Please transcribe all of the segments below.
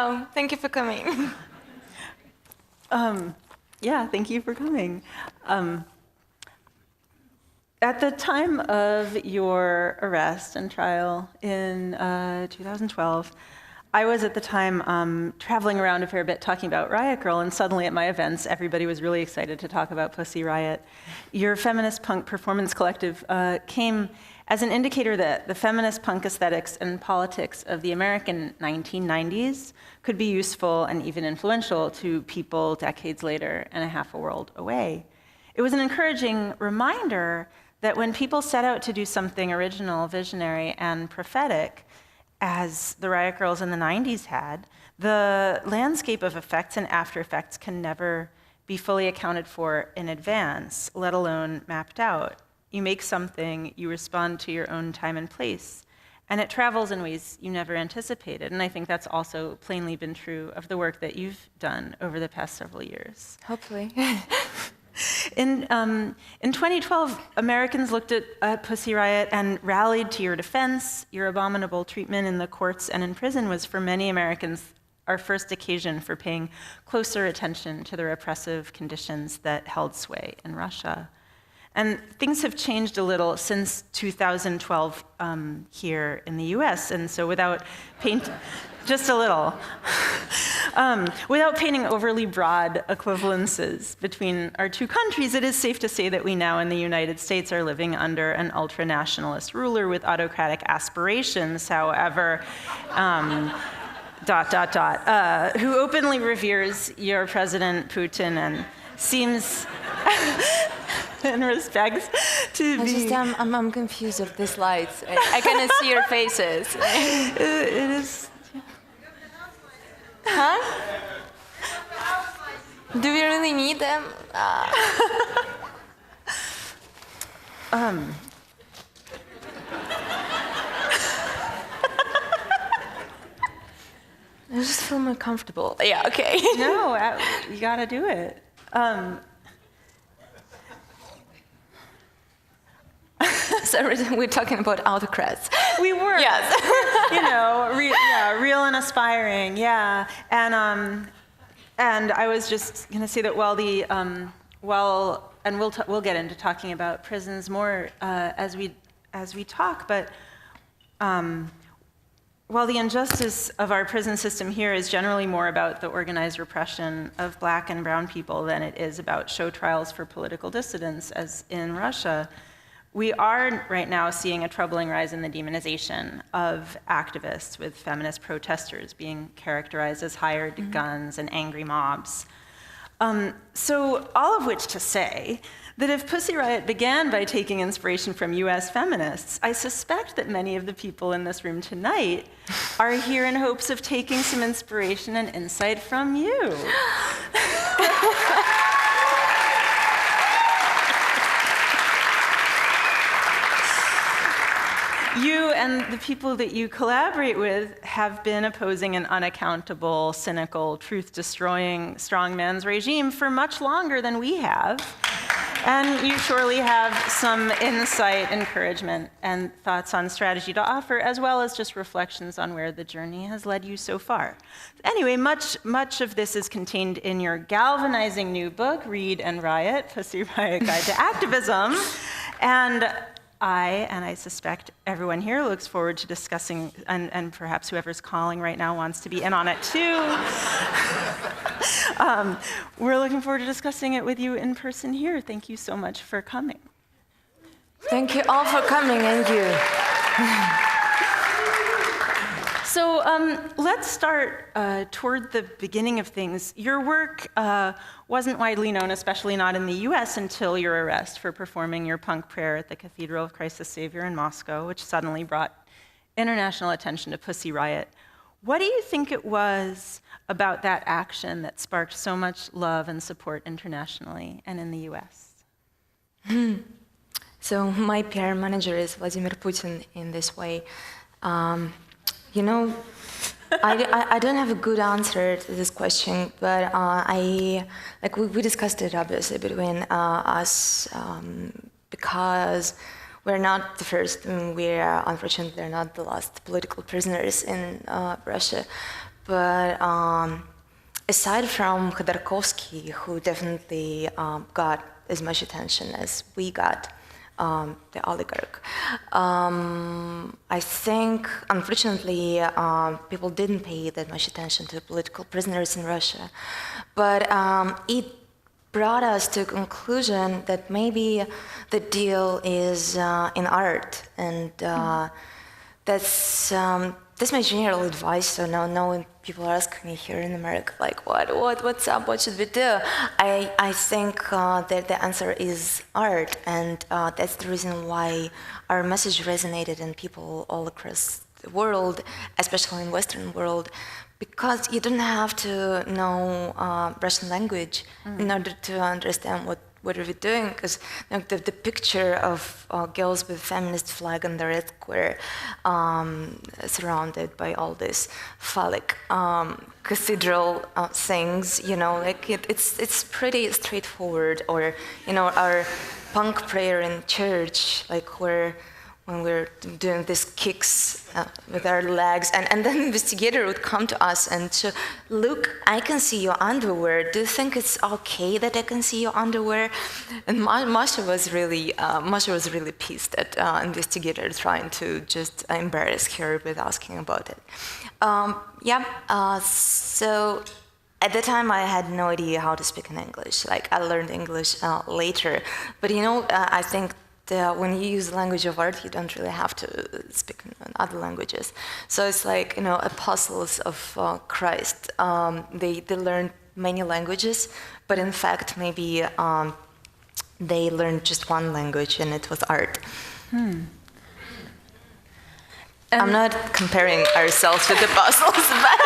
Wow, thank you for coming. Yeah, thank you for coming. At the time of your arrest and trial in 2012, I was at the time traveling around a fair bit talking about Riot Grrrl, and suddenly at my events, everybody was really excited to talk about Pussy Riot. Your feminist punk performance collective came as an indicator that the feminist punk aesthetics and politics of the American 1990s could be useful and even influential to people decades later and a half a world away. It was an encouraging reminder that when people set out to do something original, visionary, and prophetic, as the Riot Grrrls in the 90s had, the landscape of effects and after effects can never be fully accounted for in advance, let alone mapped out. You make something, you respond to your own time and place, and it travels in ways you never anticipated. And I think that's also plainly been true of the work that you've done over the past several years. Hopefully. In 2012, Americans looked at Pussy Riot and rallied to your defense. Your abominable treatment in the courts and in prison was, for many Americans, our first occasion for paying closer attention to the repressive conditions that held sway in Russia. And things have changed a little since 2012 here in the US, and so without just a little. Without painting overly broad equivalences between our two countries, it is safe to say that we now in the United States are living under an ultra-nationalist ruler with autocratic aspirations, however, who openly reveres your President Putin and seems, in respects, to be... I'm confused of the slides. I cannot see your faces. It is... Huh? Do we really need them? I just feel more comfortable. Yeah, okay. No, you gotta do it. So we're talking about autocrats. We were. Yes. You know, real and aspiring, yeah. And I was just gonna say that while the and we'll get into talking about prisons more as we talk, but while the injustice of our prison system here is generally more about the organized repression of Black and brown people than it is about show trials for political dissidents, as in Russia, we are right now seeing a troubling rise in the demonization of activists, with feminist protesters being characterized as hired guns and angry mobs. So all of which to say that if Pussy Riot began by taking inspiration from US feminists, I suspect that many of the people in this room tonight are here in hopes of taking some inspiration and insight from you. You and the people that you collaborate with have been opposing an unaccountable, cynical, truth-destroying strongman's regime for much longer than we have. And you surely have some insight, encouragement, and thoughts on strategy to offer, as well as just reflections on where the journey has led you so far. Anyway, much of this is contained in your galvanizing new book, Read Riot, Pussy Riot Guide to Activism. And I suspect everyone here looks forward to discussing, and perhaps whoever's calling right now wants to be in on it too. We're looking forward to discussing it with you in person here. Thank you so much for coming. Thank you all for coming, and you. So let's start toward the beginning of things. Your work wasn't widely known, especially not in the US, until your arrest for performing your punk prayer at the Cathedral of Christ the Savior in Moscow, which suddenly brought international attention to Pussy Riot. What do you think it was about that action that sparked so much love and support internationally and in the US? So my PR manager is Vladimir Putin in this way. You know, I don't have a good answer to this question, but we discussed it obviously between us because we're not the first, we're unfortunately not the last political prisoners in Russia. But aside from Khodorkovsky, who definitely got as much attention as we got, the oligarch, I think, unfortunately, people didn't pay that much attention to political prisoners in Russia. But it brought us to a conclusion that maybe the deal is in art, and that's my general advice. So now when people ask me here in America, like, what's up, what should we do? I think that the answer is art, and that's the reason why our message resonated in people all across the world, especially in Western world, because you don't have to know Russian language in order to understand what are we doing, because the picture of girls with feminist flag on their head square, surrounded by all this phallic cathedral things, like it's pretty straightforward. Or our punk prayer in church, like when we're doing these kicks with our legs, and then the investigator would come to us and say, look, I can see your underwear. Do you think it's okay that I can see your underwear? And Masha was really pissed at investigator trying to just embarrass her with asking about it. So at the time I had no idea how to speak in English. Like, I learned English later. But I think when you use the language of art, you don't really have to speak in other languages. So it's like, apostles of Christ. They learned many languages, but in fact, maybe they learned just one language, and it was art. I'm not comparing ourselves with apostles, but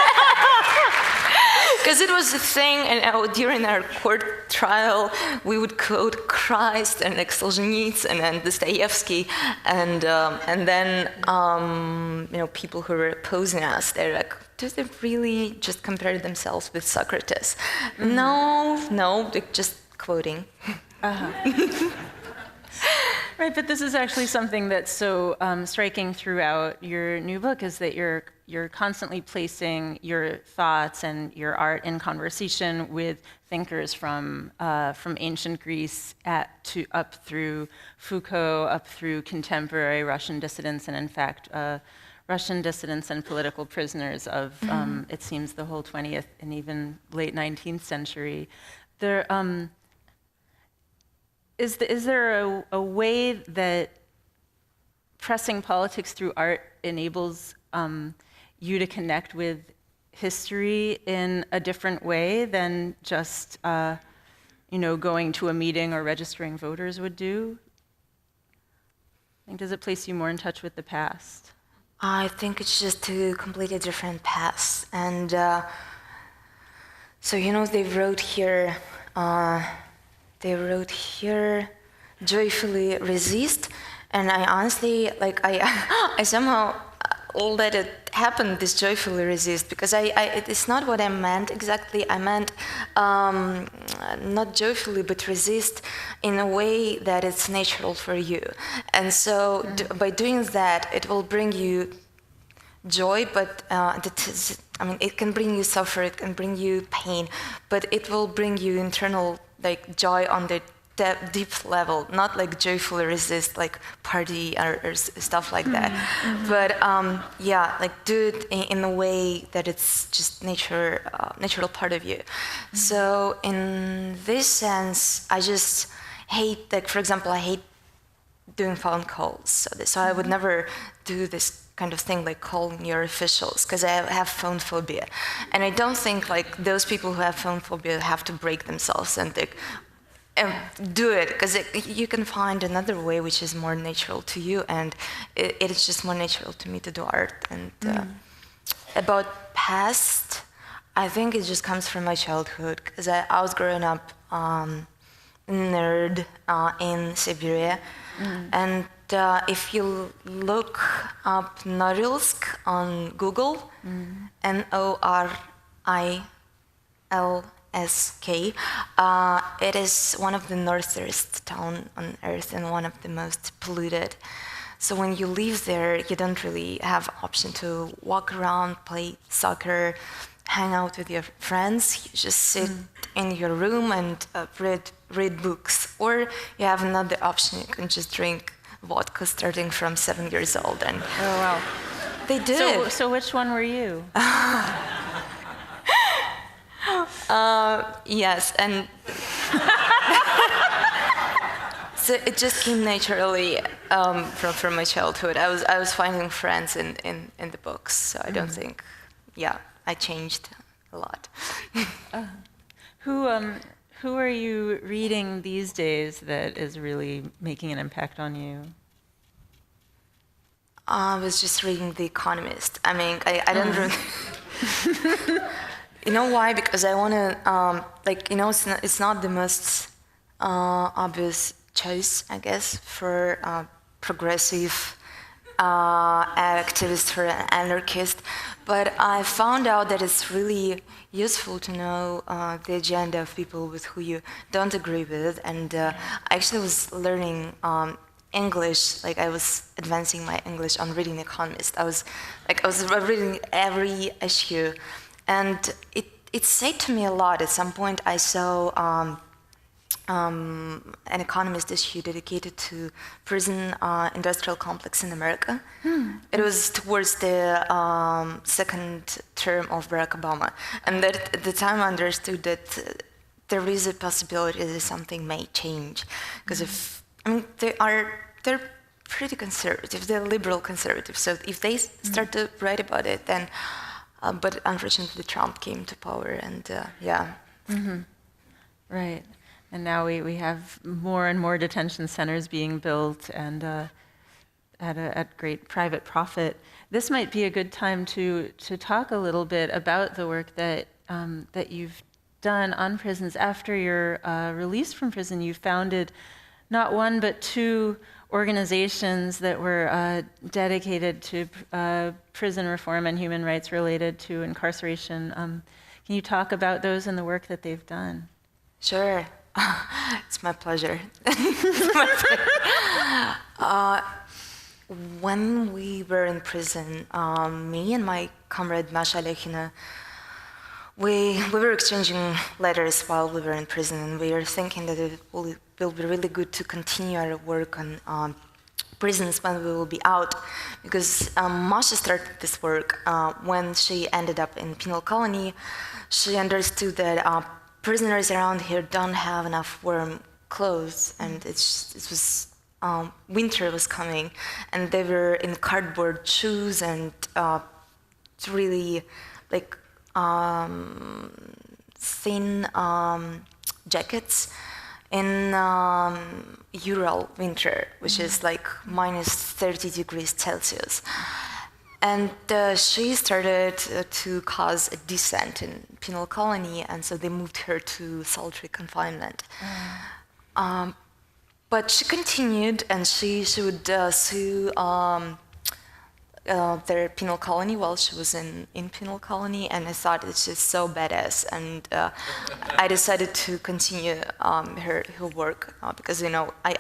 because it was a thing, and during our court trial, we would quote Christ and Solzhenitsyn and Dostoevsky, and then people who were opposing us, they're like, do they really just compare themselves with Socrates? No, they're just quoting. Right, but this is actually something that's so striking throughout your new book, is that you're constantly placing your thoughts and your art in conversation with thinkers from ancient Greece up through Foucault, up through contemporary Russian dissidents, and in fact, Russian dissidents and political prisoners of, it seems, the whole 20th and even late 19th century. Is there a way that pressing politics through art enables you to connect with history in a different way than just going to a meeting or registering voters would do? Does it place you more in touch with the past? I think it's just two completely different paths. And so they wrote here, joyfully resist, and I honestly, I somehow let it happen, this joyfully resist, because it's not what I meant exactly. I meant not joyfully, but resist in a way that it's natural for you. And so by doing that, it will bring you joy, but it can bring you suffering, it can bring you pain, but it will bring you internal joy on the deep level, not like joyfully resist, like party or stuff like that. But do it in a way that it's just natural part of you. So in this sense, I just hate, for example, I hate doing phone calls. So I would never do this kind of thing, like calling your officials, because I have phone phobia. And I don't think those people who have phone phobia have to break themselves and do it, because you can find another way which is more natural to you, and it is just more natural to me to do art. And about past, I think it just comes from my childhood, because I was growing up nerd in Siberia, and if you look up Norilsk on Google, Norilsk, it is one of the northernest town on earth and one of the most polluted. So when you live there, you don't really have option to walk around, play soccer, hang out with your friends. You just sit in your room and read books. Or you have another option, you can just drink vodka starting from 7 years old. And oh, wow. They did. So which one were you? Yes, and so it just came naturally from my childhood. I was finding friends in the books, so I don't think, I changed a lot. Who are you reading these days that is really making an impact on you? I was just reading The Economist. I mean, I don't really... You know why? Because I want to, it's not the most obvious choice, I guess, for progressive activist, for an anarchist. But I found out that it's really useful to know the agenda of people with who you don't agree with. And I actually was learning English, like I was advancing my English on reading The Economist. I was reading every issue. And it said to me a lot. At some point, I saw an Economist issue dedicated to prison industrial complex in America. It was towards the second term of Barack Obama. And that, at the time I understood that there is a possibility that something may change. Because they're pretty conservative, they're liberal conservative. So if they start to write about it, then but unfortunately, Trump came to power, and Right, and now we have more and more detention centers being built, and at great private profit. This might be a good time to talk a little bit about the work that that you've done on prisons. After your release from prison, you founded not one but two organizations that were dedicated to prison reform and human rights related to incarceration. Can you talk about those and the work that they've done? Sure. It's my pleasure. When we were in prison, me and my comrade Masha Alekina, we were exchanging letters while we were in prison, and we were thinking that it will be really good to continue our work on prisons when we will be out, because Masha started this work when she ended up in penal colony. She understood that prisoners around here don't have enough warm clothes, and it was winter was coming, and they were in cardboard shoes and really like thin jackets in Ural winter, which is like minus 30 degrees Celsius. And she started to cause a dissent in penal colony, and so they moved her to solitary confinement. But she continued, and she would sue their penal colony while she was in penal colony, and I thought it's just so badass, and I decided to continue her work because I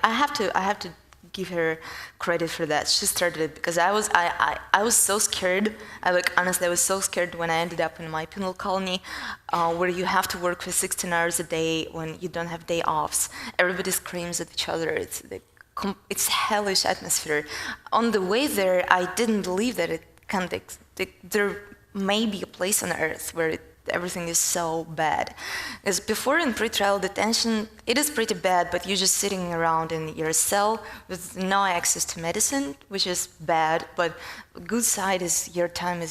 have to give her credit for that. She started it because I was so scared. Honestly, I was so scared when I ended up in my penal colony, where you have to work for 16 hours a day when you don't have day offs. Everybody screams at each other. It's hellish atmosphere. On the way there, I didn't believe that there may be a place on earth where everything is so bad. Because before in pre-trial detention, it is pretty bad, but you're just sitting around in your cell with no access to medicine, which is bad, but good side is your time,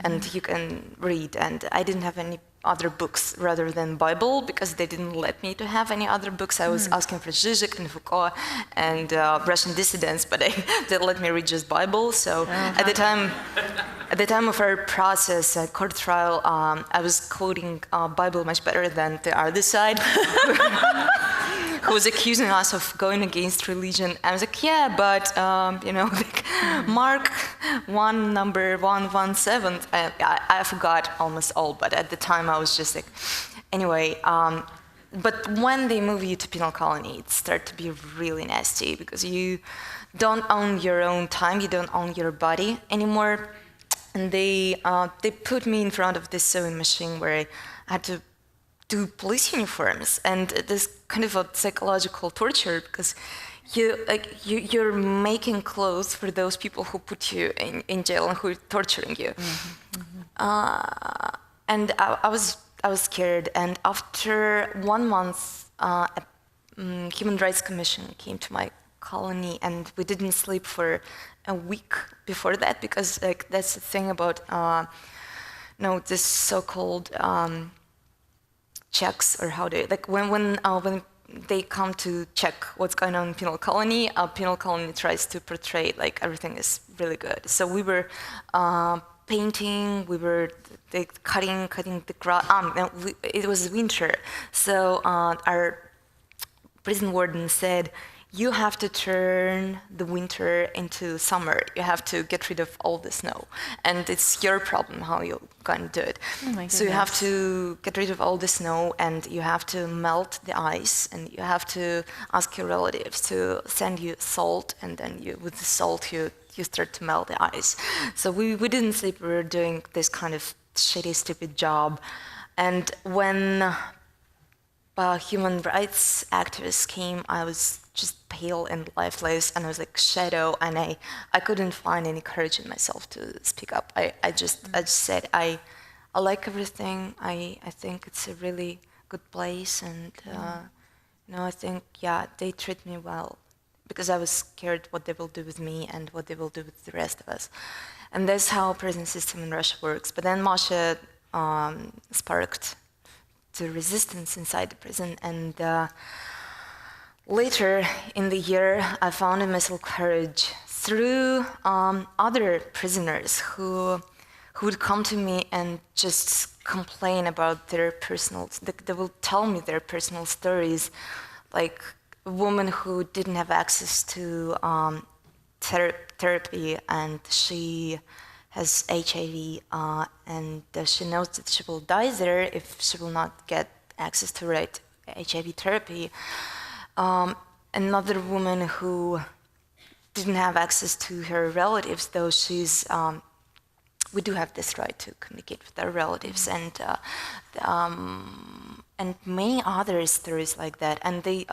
and you can read. And I didn't have any other books rather than Bible, because they didn't let me to have any other books. I was asking for Zizek and Foucault and Russian dissidents, but they let me read just Bible. So at the time of our process at court trial, I was quoting Bible much better than the other side, who was accusing us of going against religion. I was like, yeah, but Mark 1, number 117. I forgot almost all, but at the time I was just like, anyway. but when they move you to penal colony, it starts to be really nasty because you don't own your own time, you don't own your body anymore. And they put me in front of this sewing machine where I had to do police uniforms, and this kind of a psychological torture because you're making clothes for those people who put you in jail and who are torturing you. And I was scared. And after 1 month, a Human Rights Commission came to my colony, and we didn't sleep for a week before that because that's the thing about this so-called checks, or how they when they come to check what's going on in penal colony tries to portray like everything is really good. So we were painting, we were cutting the grass. It was winter, so our prison warden said, you have to turn the winter into summer. You have to get rid of all the snow. And it's your problem how you're going to do it. Oh, so you have to get rid of all the snow, and you have to melt the ice, and you have to ask your relatives to send you salt, and then with the salt you start to melt the ice. So we didn't sleep. We were doing this kind of shitty, stupid job. And when human rights activists came, I was just pale and lifeless, and I was like shadow, and I couldn't find any courage in myself to speak up. I just said I like everything. I think it's a really good place, and I think they treat me well, because I was scared what they will do with me and what they will do with the rest of us. And that's how prison system in Russia works. But then Masha sparked the resistance inside the prison, and later in the year, I found in myself courage through other prisoners who would come to me and just complain about their personal. They will tell me their personal stories, like a woman who didn't have access to therapy, and she has HIV, and she knows that she will die there if she will not get access to right HIV therapy. Another woman who didn't have access to her relatives, though she's, we do have this right to communicate with our relatives, and many other stories like that. And they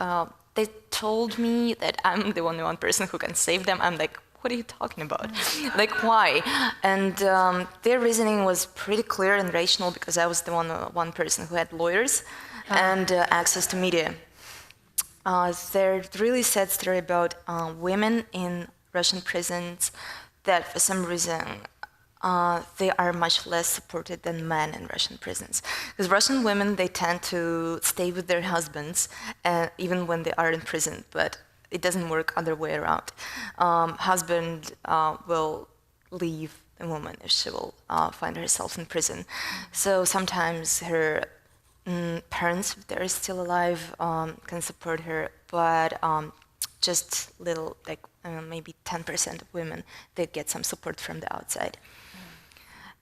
told me that I'm the only one person who can save them. I'm like, what are you talking about? Like, why? And their reasoning was pretty clear and rational, because I was the one person who had lawyers and access to media. There's a really sad story about women in Russian prisons that for some reason they are much less supported than men in Russian prisons. Because Russian women, they tend to stay with their husbands even when they are in prison, but it doesn't work other way around. Husband will leave a woman if she will find herself in prison. So sometimes her parents, if they're still alive, can support her, but just little, like maybe 10% of women, they get some support from the outside.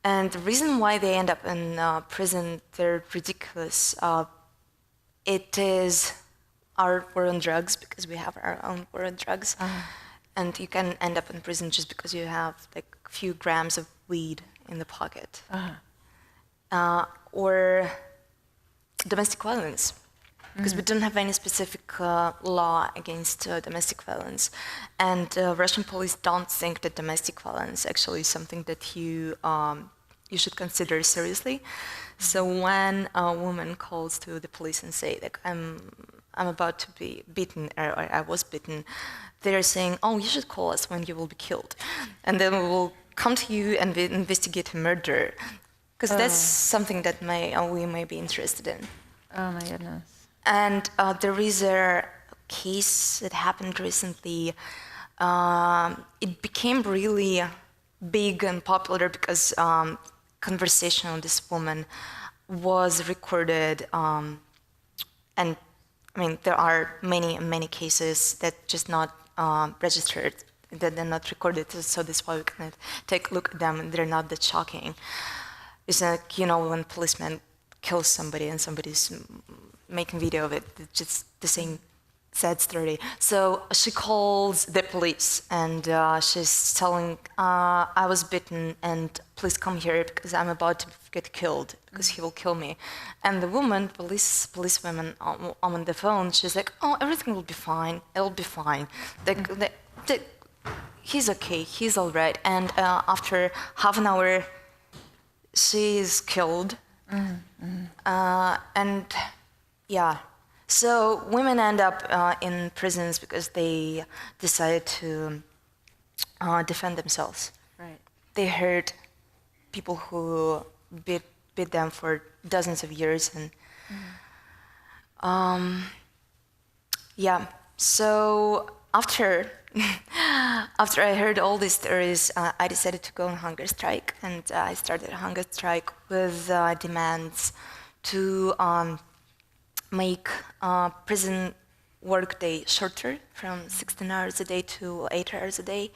And the reason why they end up in prison, they're ridiculous. It is our war on drugs, because we have our own war on drugs. And you can end up in prison just because you have like a few grams of weed in the pocket. Or domestic violence, because we don't have any specific law against domestic violence. And Russian police don't think that domestic violence actually is something that you should consider seriously. So when a woman calls to the police and say, like, I'm about to be beaten, or I was beaten, they're saying, oh, you should call us when you will be killed. And then we will come to you and investigate a murder. Because that's something that we may be interested in. Oh my goodness. And there is a case that happened recently. It became really big and popular because conversation with this woman was recorded. And I mean, there are many cases that just not registered, that they're not recorded. So that's why we can take a look at them, and they're not that shocking. It's like, when policemen kill somebody and somebody's making video of it. It's just the same sad story. So she calls the police, and she's telling, I was bitten, and please come here because I'm about to get killed, because he will kill me. And the woman, policewoman on the phone, she's like, oh, everything will be fine. It'll be fine. He's okay. He's all right. And after half an hour, she is killed. And yeah. So women end up in prisons because they decide to defend themselves. Right. They hurt people who beat them for dozens of years, and yeah. So after I heard all these stories, I decided to go on hunger strike, and I started a hunger strike with demands to make prison workday shorter, from 16 hours a day to 8 hours a day,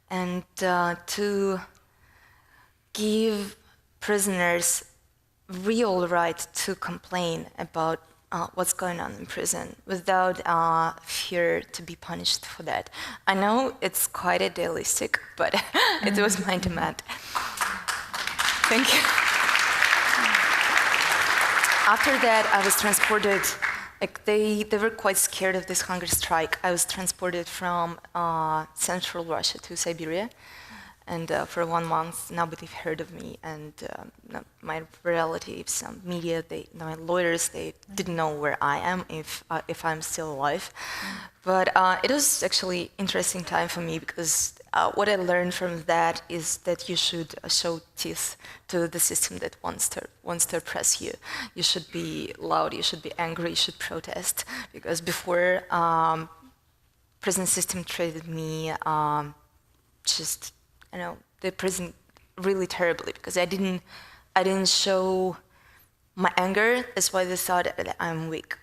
and to give prisoners real right to complain about what's going on in prison without fear to be punished for that. I know it's quite idealistic, but it was my demand. Thank you. After that, I was transported, like they were quite scared of this hunger strike. I was transported from central Russia to Siberia. And for 1 month, nobody heard of me. And my relatives, media, my lawyers, they didn't know where I am, if I'm still alive. But it was actually interesting time for me, because what I learned from that is that you should show teeth to the system that wants to oppress you. You should be loud, you should be angry, you should protest. Because before, prison system treated me just, the prison really terribly, because I didn't show my anger. That's why they thought that I'm weak.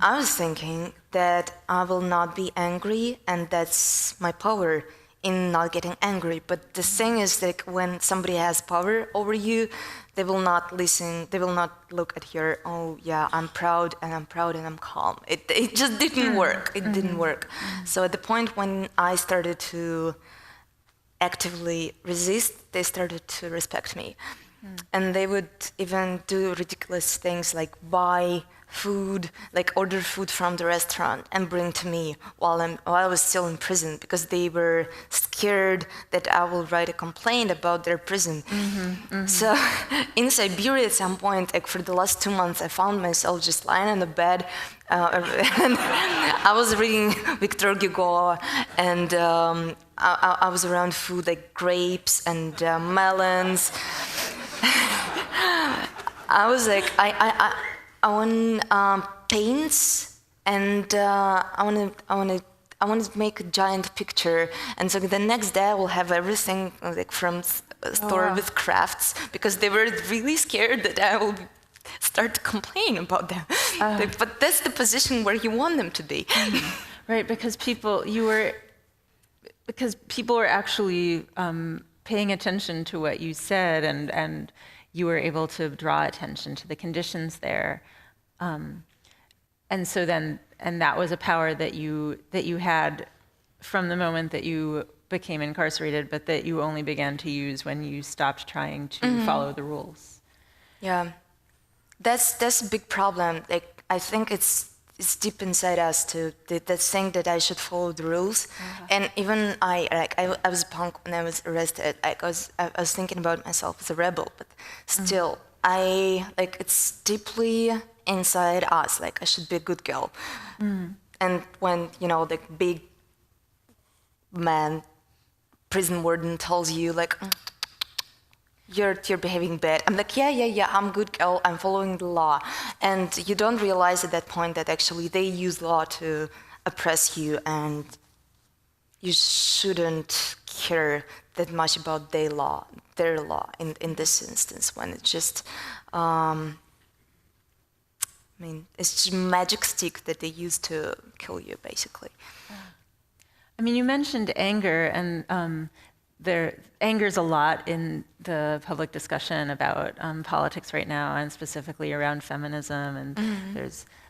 I was thinking that I will not be angry, and that's my power in not getting angry. But the thing is that when somebody has power over you, they will not listen. They will not look at your, oh yeah, I'm proud and I'm calm. It just didn't work. It didn't work. So at the point when I started to actively resist, they started to respect me. And they would even do ridiculous things like buy food, like order food from the restaurant and bring to me while I was still in prison, because they were scared that I will write a complaint about their prison. So in Siberia at some point, like for the last 2 months, I found myself just lying on the bed, and I was reading Victor Hugo, and I was around food like grapes and melons. I was like, I want paints, and I want to make a giant picture, and so the next day I will have everything like from store with crafts, because they were really scared that I will start to complain about them. But that's the position where you want them to be. Right, because people were actually paying attention to what you said, and you were able to draw attention to the conditions there, and so then, and that was a power that you had from the moment that you became incarcerated, but that you only began to use when you stopped trying to follow the rules. Yeah, that's a big problem. Like, I think it's deep inside us to that thing that I should follow the rules. And even I was a punk when I was arrested. I was thinking about myself as a rebel, but still, it's deeply inside us. Like, I should be a good girl. And when the big man prison warden tells you like, you're behaving bad, I'm like, yeah, I'm a good girl, I'm following the law. And you don't realize at that point that actually they use law to oppress you, and you shouldn't care that much about their law in this instance, when it's just it's just a magic stick that they use to kill you, basically. I mean, you mentioned anger, and anger's a lot in the public discussion about politics right now, and specifically around feminism. And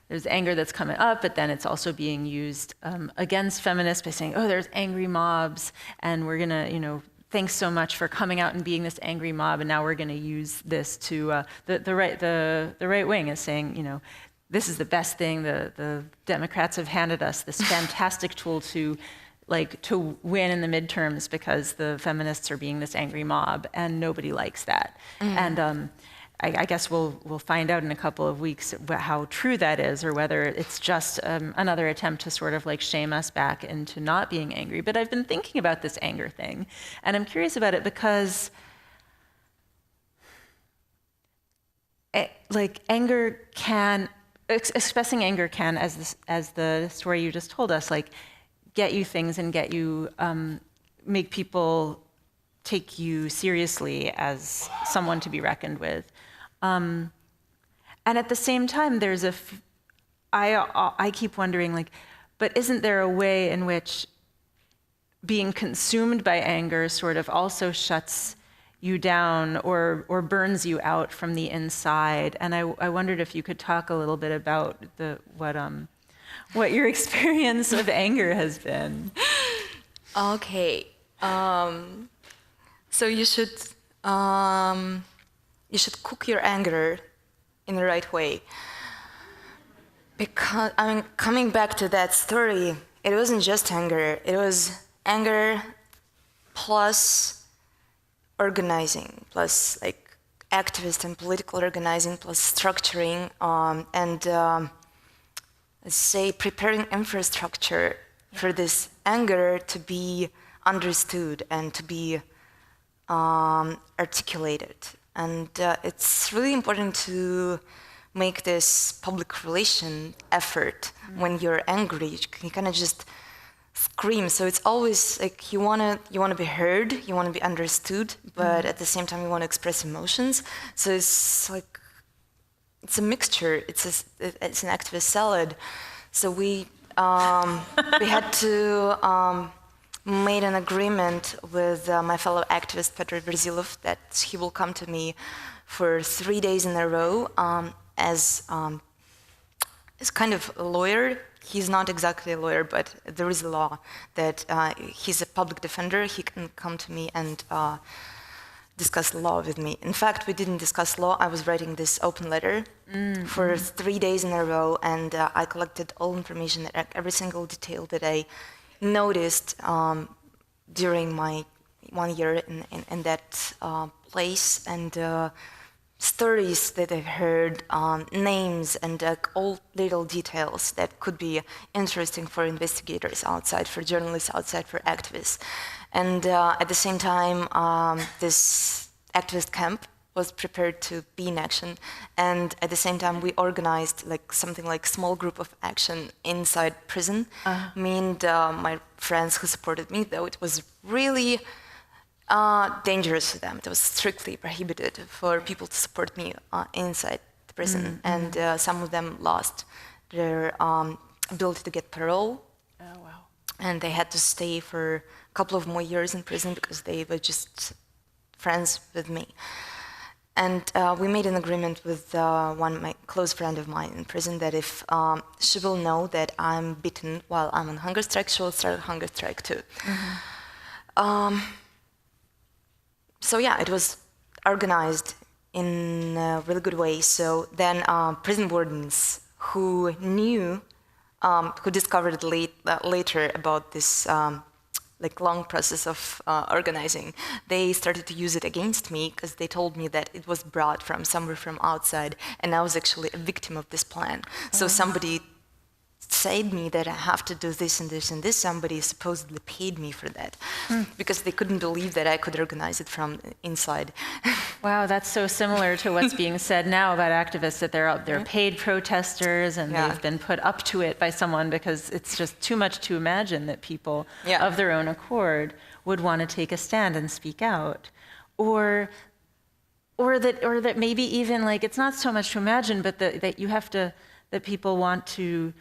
there's anger that's coming up, but then it's also being used against feminists by saying, oh, there's angry mobs, and we're gonna, thanks so much for coming out and being this angry mob, and now we're gonna use this to, the right wing is saying, this is the best thing the Democrats have handed us, this fantastic tool to win in the midterms, because the feminists are being this angry mob, and nobody likes that. And I guess we'll find out in a couple of weeks how true that is, or whether it's just another attempt to sort of shame us back into not being angry. But I've been thinking about this anger thing, and I'm curious about it because anger can, expressing anger can, as the story you just told us, get you things and get you, make people take you seriously as someone to be reckoned with. And at the same time, I keep wondering, but isn't there a way in which being consumed by anger sort of also shuts you down or burns you out from the inside? And I wondered if you could talk a little bit about what your experience of anger has been. Okay, so you should cook your anger in the right way. Because, coming back to that story, it wasn't just anger. It was anger plus organizing, plus activist and political organizing, plus structuring, and let's say preparing infrastructure for this anger to be understood and to be articulated. And it's really important to make this public relation effort. When you're angry, you kind of just scream. So it's always you wanna be heard, you wanna be understood, but at the same time you want to express emotions. So it's it's a mixture. It's an activist salad. So we had to made an agreement with my fellow activist Petr Brzilov that he will come to me for 3 days in a row as kind of a lawyer. He's not exactly a lawyer, but there is a law that he's a public defender. He can come to me and discuss law with me. In fact, we didn't discuss law. I was writing this open letter for 3 days in a row, and I collected all information, every single detail that I noticed during my 1 year in that place, and stories that I've heard, names, and all little details that could be interesting for investigators outside, for journalists outside, for activists. And at the same time, this activist camp was prepared to be in action, and at the same time we organized something like small group of action inside prison. Me and my friends who supported me, though it was really dangerous to them. It was strictly prohibited for people to support me inside the prison, and some of them lost their ability to get parole. Oh, wow. And they had to stay for a couple of more years in prison because they were just friends with me. And we made an agreement with my close friend of mine in prison that if she will know that I'm beaten while I'm on hunger strike, she will start a hunger strike too. So yeah, it was organized in a really good way. So then prison wardens who knew, who discovered later about this long process of organizing, they started to use it against me because they told me that it was brought from somewhere from outside, and I was actually a victim of this plan. So somebody said me that I have to do this and this and this. Somebody supposedly paid me for that because they couldn't believe that I could organize it from inside. Wow, that's so similar to what's being said now about activists, that they're paid protesters and they've been put up to it by someone, because it's just too much to imagine that people of their own accord would want to take a stand and speak out. Or that maybe even it's not so much to imagine, but that you have to, that people want to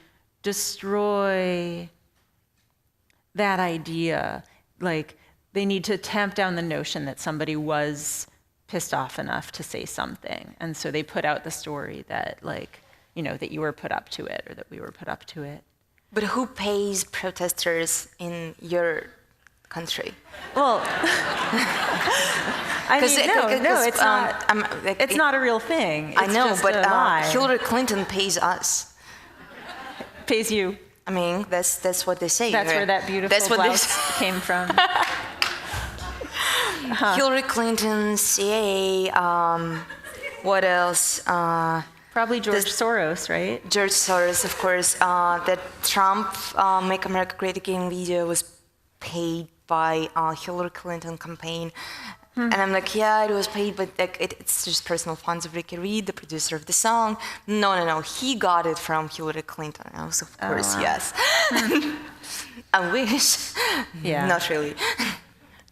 destroy that idea, they need to tamp down the notion that somebody was pissed off enough to say something. And so they put out the story that, like, you know, that you were put up to it or that we were put up to it. But who pays protesters in your country? Well, I mean, no, it's not. It's not a real thing. It's I know, just but a lie. Hillary Clinton pays us. Pays you. I mean, that's what they say. That's right? where that beautiful blouse came from. Hillary Clinton, CIA, what else? Probably George Soros, right? George Soros, of course. That Trump Make America Great Again video was paid by Hillary Clinton campaign. And I'm like, yeah, it was paid, but like it's just personal funds of Ricky Reed, the producer of the song. No, he got it from Hillary Clinton. I was, of course, yes. I wish. Yeah. Not really.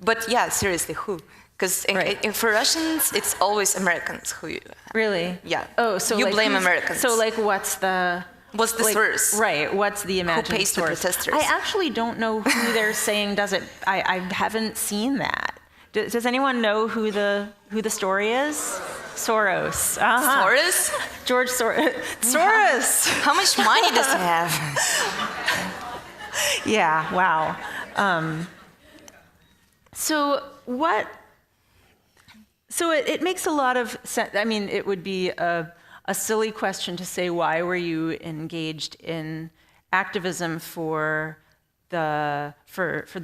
But yeah, seriously, who? Because for Russians, it's always Americans who you... Really? Yeah. Oh, so you like blame Americans. So like what's the source? Right, what's the imagined who pays source? The protesters? I actually don't know who they're saying does it. I haven't seen that. Does anyone know who the story is? Soros. Soros? George Soros. Soros! How much money does he have? Yeah, wow. So it makes a lot of sense. I mean, it would be a silly question to say, why were you engaged in activism for the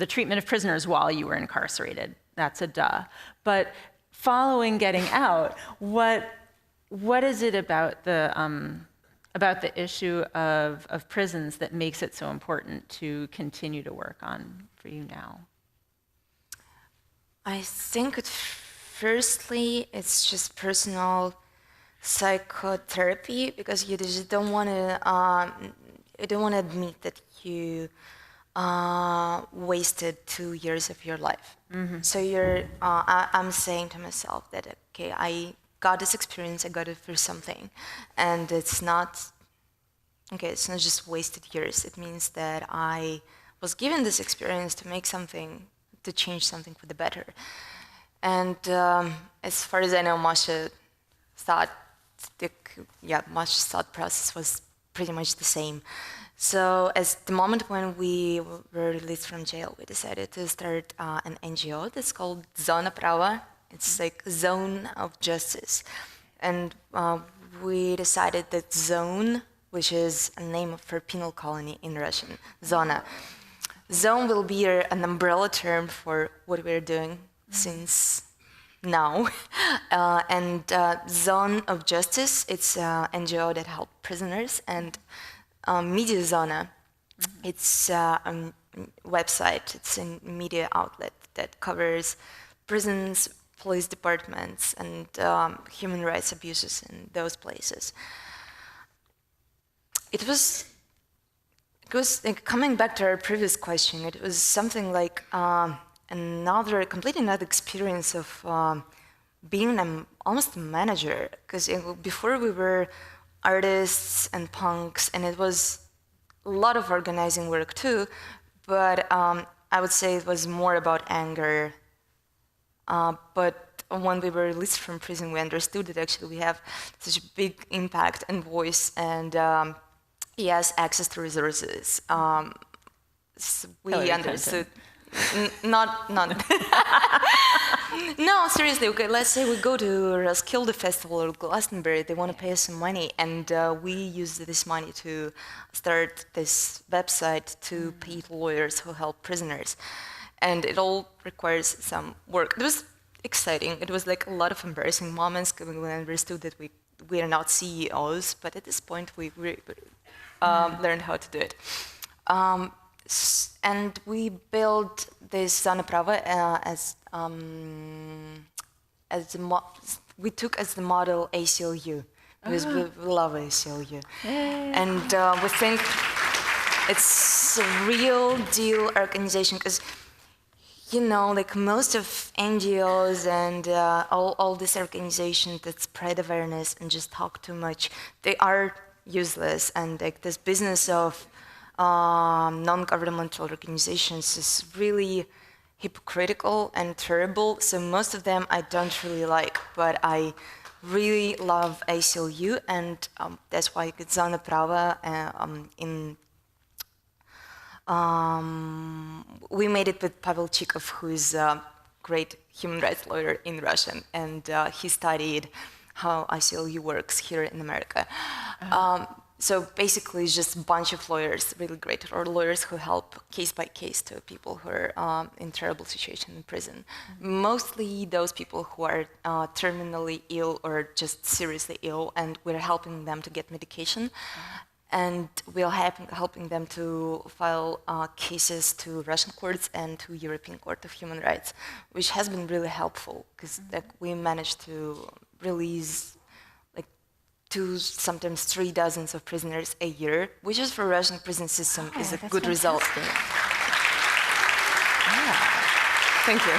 treatment of prisoners while you were incarcerated? That's a duh. But following getting out, what is it about the issue of prisons that makes it so important to continue to work on for you now? I think firstly, it's just personal psychotherapy, because you just don't want to admit that you wasted 2 years of your life. Mm-hmm. So I'm saying to myself that, okay, I got this experience, I got it for something, and it's not just wasted years. It means that I was given this experience to make something, to change something for the better. And as far as I know, Masha's thought process was pretty much the same. So as the moment when we were released from jail, we decided to start an NGO that's called Zona Prava. It's like Zone of Justice. And we decided that zone, which is a name for penal colony in Russian, Zona. Zone will be an umbrella term for what we're doing since now. And Zone of Justice, it's an NGO that helps prisoners. And Media Zona, it's a website, it's a media outlet that covers prisons, police departments, and human rights abuses in those places. It was like, coming back to our previous question, it was something like completely another experience of being almost a manager, because before we were artists and punks, and it was a lot of organizing work too, but I would say it was more about anger. But when we were released from prison, we understood that actually we have such a big impact and voice, and yes, access to resources. So we understood. Not. No, seriously. Okay, let's say we go to Roskilde Festival or Glastonbury. They want to pay us some money, and we use this money to start this website to pay lawyers who help prisoners. And it all requires some work. It was exciting. It was like a lot of embarrassing moments when we understood that we are not CEOs, but at this point we learned how to do it. And we built this Zona Prava we took as the model ACLU, because we love ACLU. And we think it's a real deal organization, because like most of NGOs and all these organizations that spread awareness and just talk too much, they are useless. And like this business of non-governmental organizations is really hypocritical and terrible. So most of them I don't really like, but I really love ACLU, and that's why Zona Prava we made it with Pavel Chikov, who is a great human rights lawyer in Russia, and he studied how ICLU works here in America. So basically, it's just a bunch of lawyers, really great lawyers who help case by case to people who are in terrible situation in prison. Mostly those people who are terminally ill or just seriously ill, and we're helping them to get medication. And we're helping them to file cases to Russian courts and to European Court of Human Rights, which has been really helpful, because we managed to release like 2, sometimes 3 dozens of prisoners a year, which is for Russian prison system is a good result. Thank you.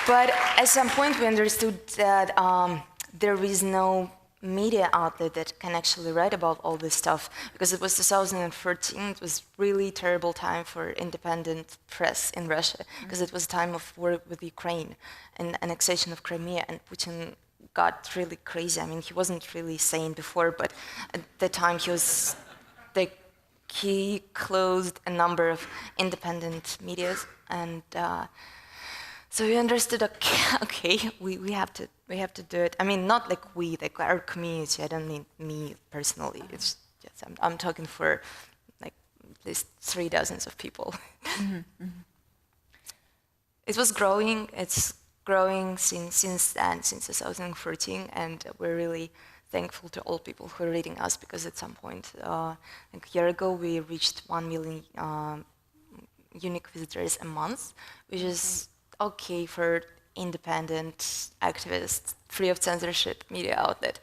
But at some point we understood that there is no media outlet that can actually write about all this stuff, because it was 2013. It was really terrible time for independent press in Russia, because it was a time of war with Ukraine and annexation of Crimea, and Putin got really crazy. I mean, he wasn't really sane before, but at the time he closed a number of independent medias, and so we understood, okay, we have to do it. I mean, not like our community. I don't mean me personally. It's just I'm talking for like at least 3 dozens of people. It was growing. It's growing since then, since 2014, and we're really thankful to all people who are reading us, because at some point, like a year ago, we reached 1 million unique visitors a month, which is okay for independent activists, free of censorship media outlet.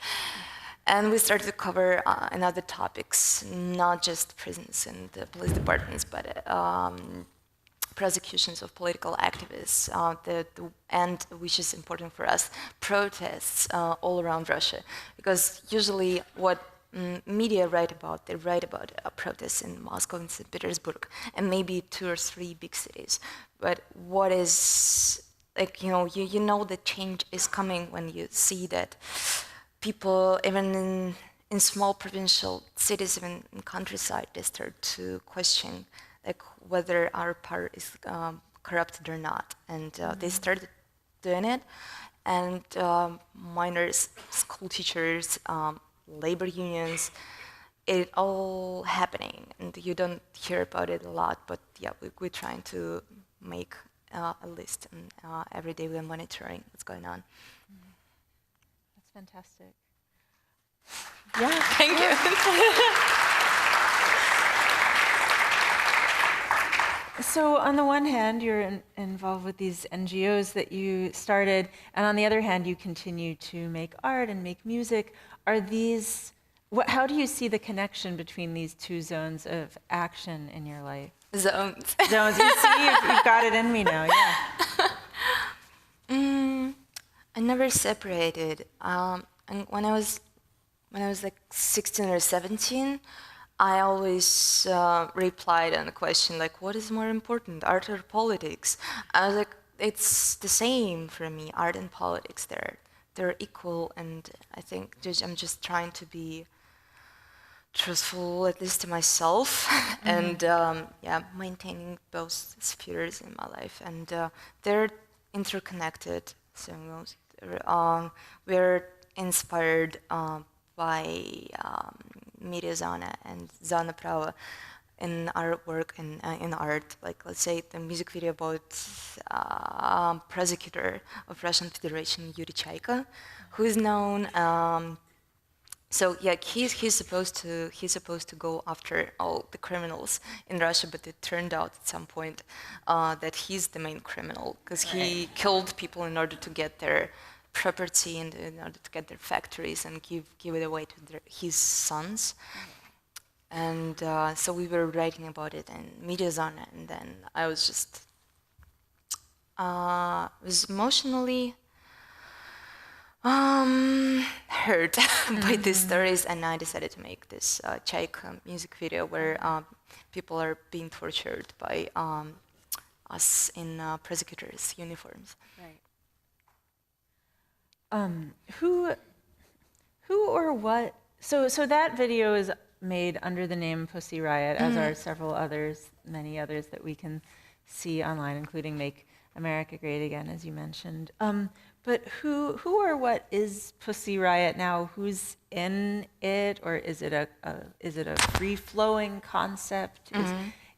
And we started to cover another topics, not just prisons and the police departments, but prosecutions of political activists, and which is important for us, protests all around Russia. Because usually what media write about, they write about protests in Moscow and St. Petersburg, and maybe 2 or 3 big cities. But what is, like, you know the change is coming when you see that people, even in small provincial cities, even in countryside, they start to question like whether our power is corrupted or not. And they started doing it, and miners, school teachers, labor unions, it all happening, and you don't hear about it a lot, but yeah, we're trying to make a list, and every day we're monitoring what's going on. That's fantastic. Yeah, thank you. So on the one hand, you're involved with these NGOs that you started, and on the other hand, you continue to make art and make music. Are these, how do you see the connection between these 2 zones of action in your life? Zones. Zones, you see, you've got it in me now, yeah. I never separated. And when I was like 16 or 17, I always replied on the question like, what is more important, art or politics? I was like, it's the same for me, art and politics. They're equal, and I think I'm just trying to be truthful, at least to myself, and yeah, maintaining both spheres in my life, and they're interconnected. So we're inspired by Media Zona and Zona Prava in our work and in art. Like, let's say the music video about prosecutor of Russian Federation Yuri Chaika, who is known. So yeah, he's supposed to go after all the criminals in Russia, but it turned out at some point that he's the main criminal, because he killed people in order to get their property and in order to get their factories and give it away to his sons. And so we were writing about it in Media Zona, and then I was just was emotionally hurt by these stories, and I decided to make this Chaika music video where people are being tortured by us in prosecutors' uniforms. Right. Who or what? So that video is made under the name Pussy Riot, as are several others, many others that we can see online, including Make America Great Again, as you mentioned. But who or what is Pussy Riot now? Who's in it, or is it a free-flowing concept?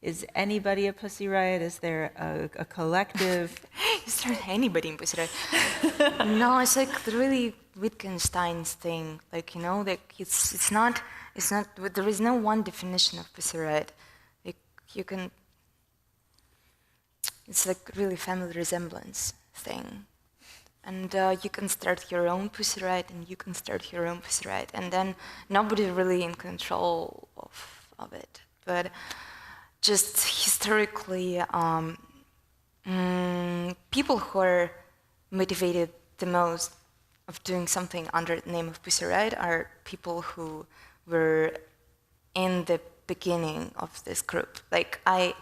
Is anybody a Pussy Riot? Is there a collective? Is there anybody in Pussy Riot? No, it's like really Wittgenstein's thing. Like, you know, like it's not. There is no one definition of Pussy Riot. Like you can. It's like really family resemblance thing. And you can start your own Pussy Riot, and you can start your own Pussy Riot, and then nobody's really in control of it. But just historically, people who are motivated the most of doing something under the name of Pussy Riot are people who were in the beginning of this group. Like I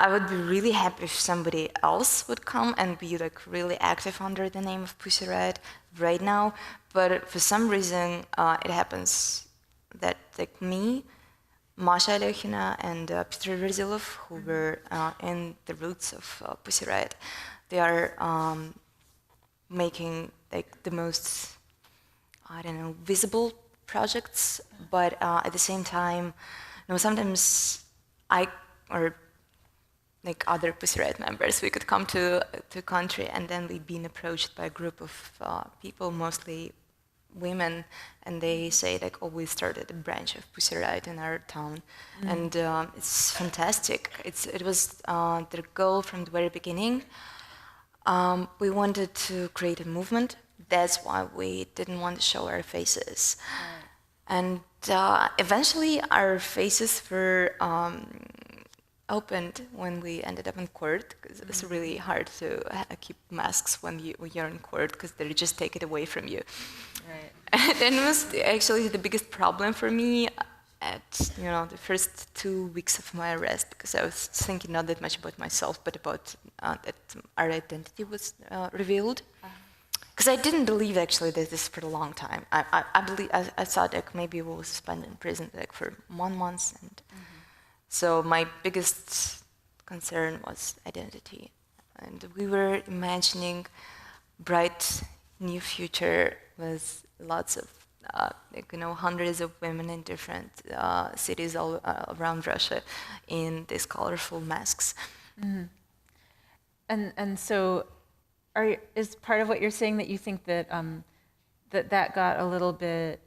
would be really happy if somebody else would come and be like really active under the name of Pussy Riot right now, but for some reason it happens that like me, Masha Alyokhina, and Peter Verzilov, who were in the roots of Pussy Riot, they are making like the most, I don't know, visible projects, but at the same time, you know, sometimes like other Pussy Riot members, we could come to a country and then we'd been approached by a group of people, mostly women, and they say like, oh, we started a branch of Pussy Riot in our town, and it's fantastic. It was their goal from the very beginning. We wanted to create a movement. That's why we didn't want to show our faces. And eventually our faces were opened when we ended up in court, because it's really hard to keep masks when you're in court, because they just take it away from you. Right. And then it was actually the biggest problem for me at the first 2 weeks of my arrest, because I was thinking not that much about myself, but about that our identity was revealed. Because I didn't believe actually that this for a long time. I thought like maybe we'll spend in prison like for 1 month, and so my biggest concern was identity, and we were imagining bright new future with lots of hundreds of women in different cities all around Russia in these colorful masks. And so, is part of what you're saying that you think that that got a little bit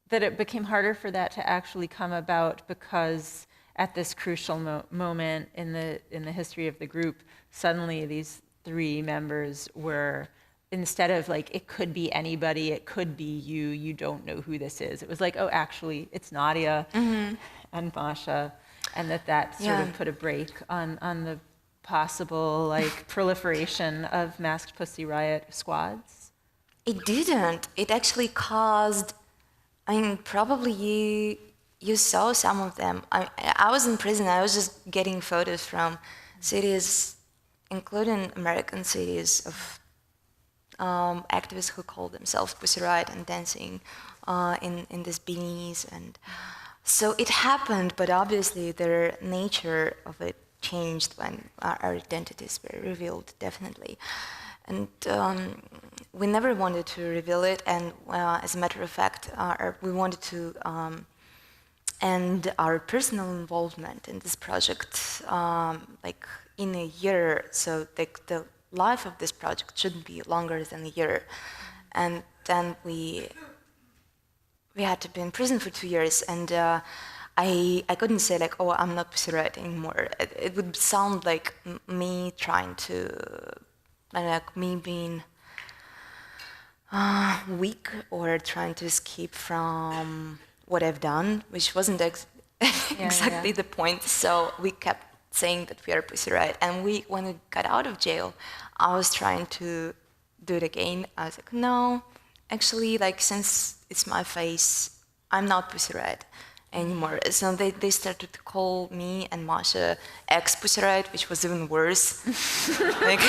that it became harder for that to actually come about because at this crucial moment in the history of the group, suddenly these 3 members were, instead of like, it could be anybody, it could be you don't know who this is. It was like, oh, actually, it's Nadya and Masha, and that sort of put a break on the possible like proliferation of masked Pussy Riot squads. It didn't. It actually caused, I mean, probably you saw some of them. I was in prison. I was just getting photos from cities, including American cities, of activists who call themselves Pussy Riot and dancing in these beanies. And so it happened, but obviously the nature of it changed when our identities were revealed, definitely. And we never wanted to reveal it, and as a matter of fact, we wanted to end our personal involvement in this project like in a year, so the life of this project shouldn't be longer than a year. And then we had to be in prison for 2 years, and I couldn't say like, oh, I'm not Pussy Riot anymore. It would sound like me trying to, like me being weak or trying to escape from what I've done, which wasn't exactly the point. So we kept saying that we are Pussy Riot. And when we got out of jail, I was trying to do it again. I was like, no, actually, like, since it's my face, I'm not Pussy Riot anymore. So they started to call me and Masha ex-Pussy Riot, which was even worse. Like,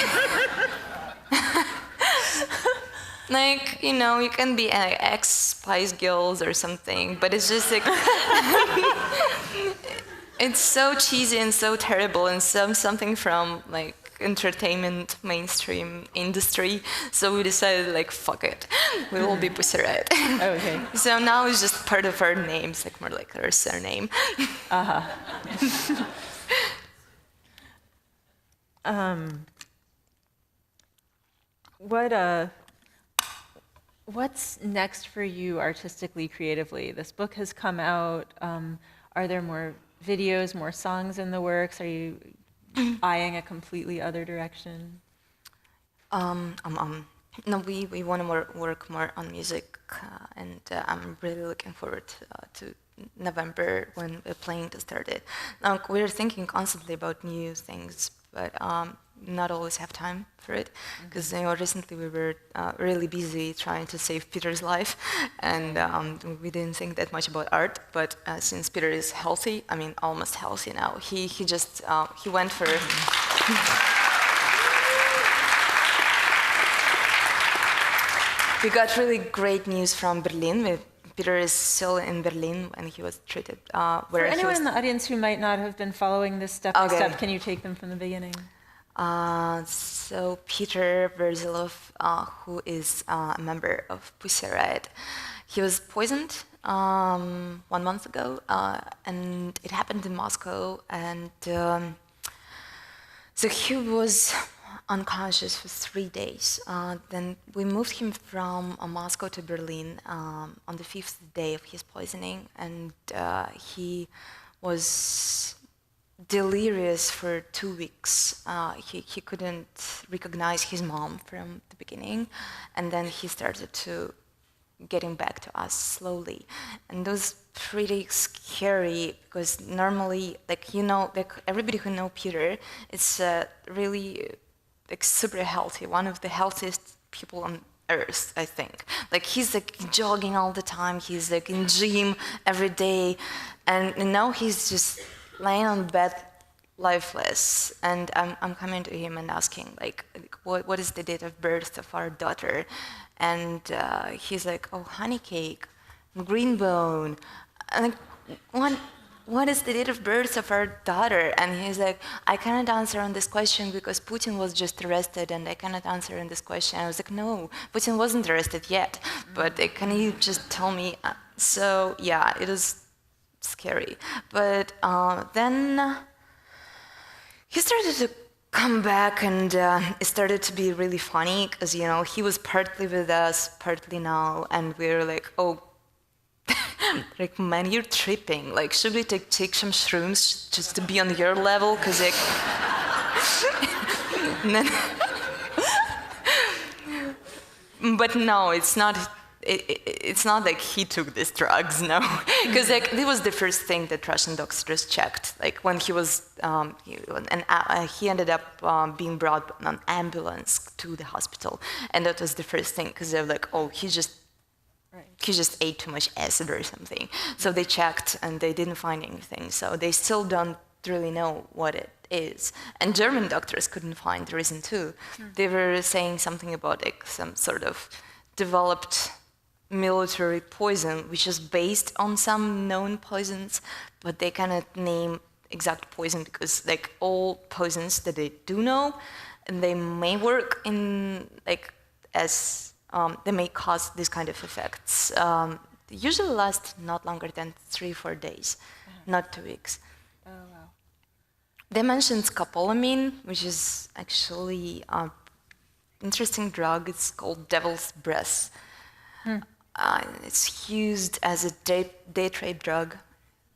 like, you know, you can be ex-Spice Girls or something, but it's just like, it's so cheesy and so terrible and something from like entertainment mainstream industry. So we decided like, fuck it, we will be Pussy Riot. Okay. So now it's just part of our names, like more like our surname. What's next for you artistically, creatively? This book has come out. Are there more videos, more songs in the works? Are you eyeing a completely other direction? No, we want to work more on music, and I'm really looking forward to November when we're planning to start it. We're thinking constantly about new things, but not always have time for it, because recently we were really busy trying to save Peter's life, and we didn't think that much about art. But since Peter is healthy, I mean almost healthy now, he went for. We got really great news from Berlin. Peter is still in Berlin and he was treated. For anyone in the audience who might not have been following this step by step, can you take them from the beginning? So Peter Verzilov, who is a member of Pussy Riot, he was poisoned 1 month ago, and it happened in Moscow. And so he was unconscious for 3 days. Then we moved him from Moscow to Berlin on the 5th day of his poisoning, and he was delirious for 2 weeks. He couldn't recognize his mom from the beginning, and then he started to getting back to us slowly, and it was pretty scary because normally, like, you know, like everybody who know Peter, it's really like super healthy, one of the healthiest people on earth, I think. Like he's like jogging all the time, he's like in gym every day, and now he's just laying on bed lifeless. And I'm coming to him and asking like what is the date of birth of our daughter? And he's like, oh, honey cake, green bone. And like, what is the date of birth of our daughter? And he's like, I cannot answer on this question because Putin was just arrested and I cannot answer on this question. I was like, no, Putin wasn't arrested yet, but can you just tell me? So yeah, it was scary. But then he started to come back, and it started to be really funny because, you know, he was partly with us, partly now, and we were like, oh, like, man, you're tripping. Like, should we take some shrooms just to be on your level? Because, like, then but no, it's not. It's not like he took these drugs, no, because like it was the first thing that Russian doctors checked. Like when he was, he ended up being brought on an ambulance to the hospital, and that was the first thing because they're like, oh, he just ate too much acid or something. So they checked and they didn't find anything. So they still don't really know what it is. And German doctors couldn't find the reason too. They were saying something about like some sort of developed military poison, which is based on some known poisons, but they cannot name exact poison because like all poisons that they do know, and they may work in like as they may cause this kind of effects. They usually last not longer than 3-4 days, not 2 weeks. Oh wow! They mentioned scopolamine, which is actually an interesting drug. It's called devil's breath. It's used as a date rape drug.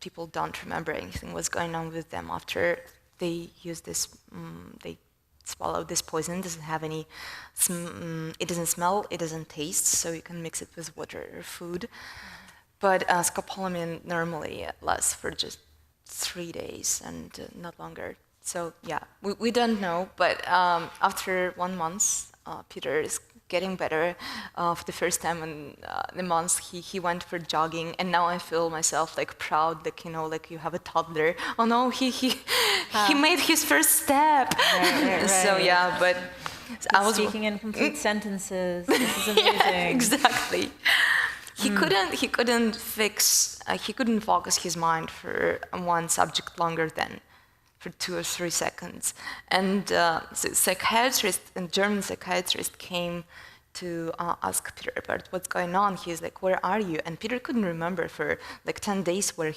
People don't remember anything was going on with them after they use this. They swallow this poison. It doesn't have any. It doesn't smell. It doesn't taste. So you can mix it with water or food. But scopolamine normally lasts for just 3 days and not longer. So yeah, we don't know. But after 1 month, Peter is getting better. For the first time in the month, he went for jogging, and now I feel myself like proud, like, you know, like you have a toddler. Oh no, he made his first step. Right. So yeah, but I was speaking in complete sentences. This is amazing. Yeah, exactly. He couldn't focus his mind for one subject longer than for 2 or 3 seconds. And the psychiatrist, a German psychiatrist, came to ask Peter about what's going on. He's like, "Where are you?" And Peter couldn't remember for like 10 days where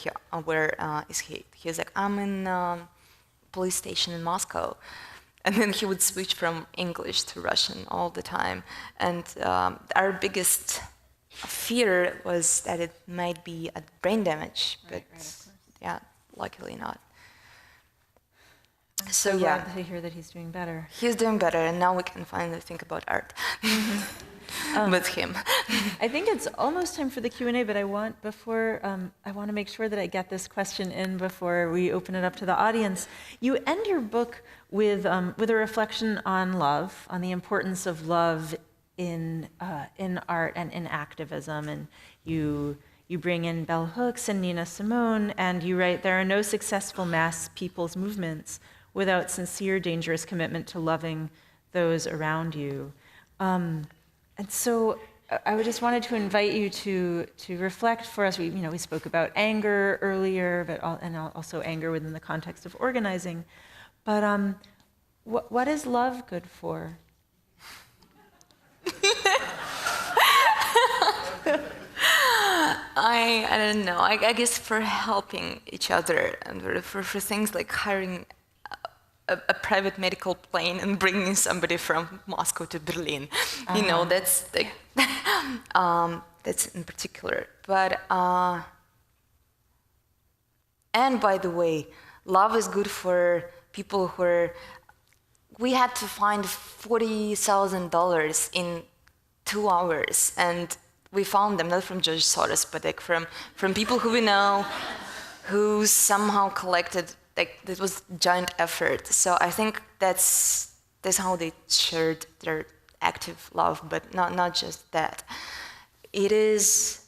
is he. He was like, "I'm in police station in Moscow." And then he would switch from English to Russian all the time. And our biggest fear was that it might be a brain damage, but yeah, luckily not. I'm so glad to hear that he's doing better. He's doing better, and now we can finally think about art with him. I think it's almost time for the Q&A, but I want to make sure that I get this question in before we open it up to the audience. You end your book with a reflection on love, on the importance of love in art and in activism, and you bring in Bell Hooks and Nina Simone, and you write, "There are no successful mass people's movements without sincere, dangerous commitment to loving those around you." And so I just wanted to invite you to reflect for us. We spoke about anger earlier, and also anger within the context of organizing. But what is love good for? I don't know. I guess for helping each other, and for things like hiring a private medical plane and bringing somebody from Moscow to Berlin. You know, that's like that's in particular. But and by the way, love is good for people who are. We had to find $40,000 in 2 hours, and we found them not from George Soros, but like from people who we know, who somehow collected. Like, it was a giant effort. So I think that's how they shared their active love, but not just that. It is,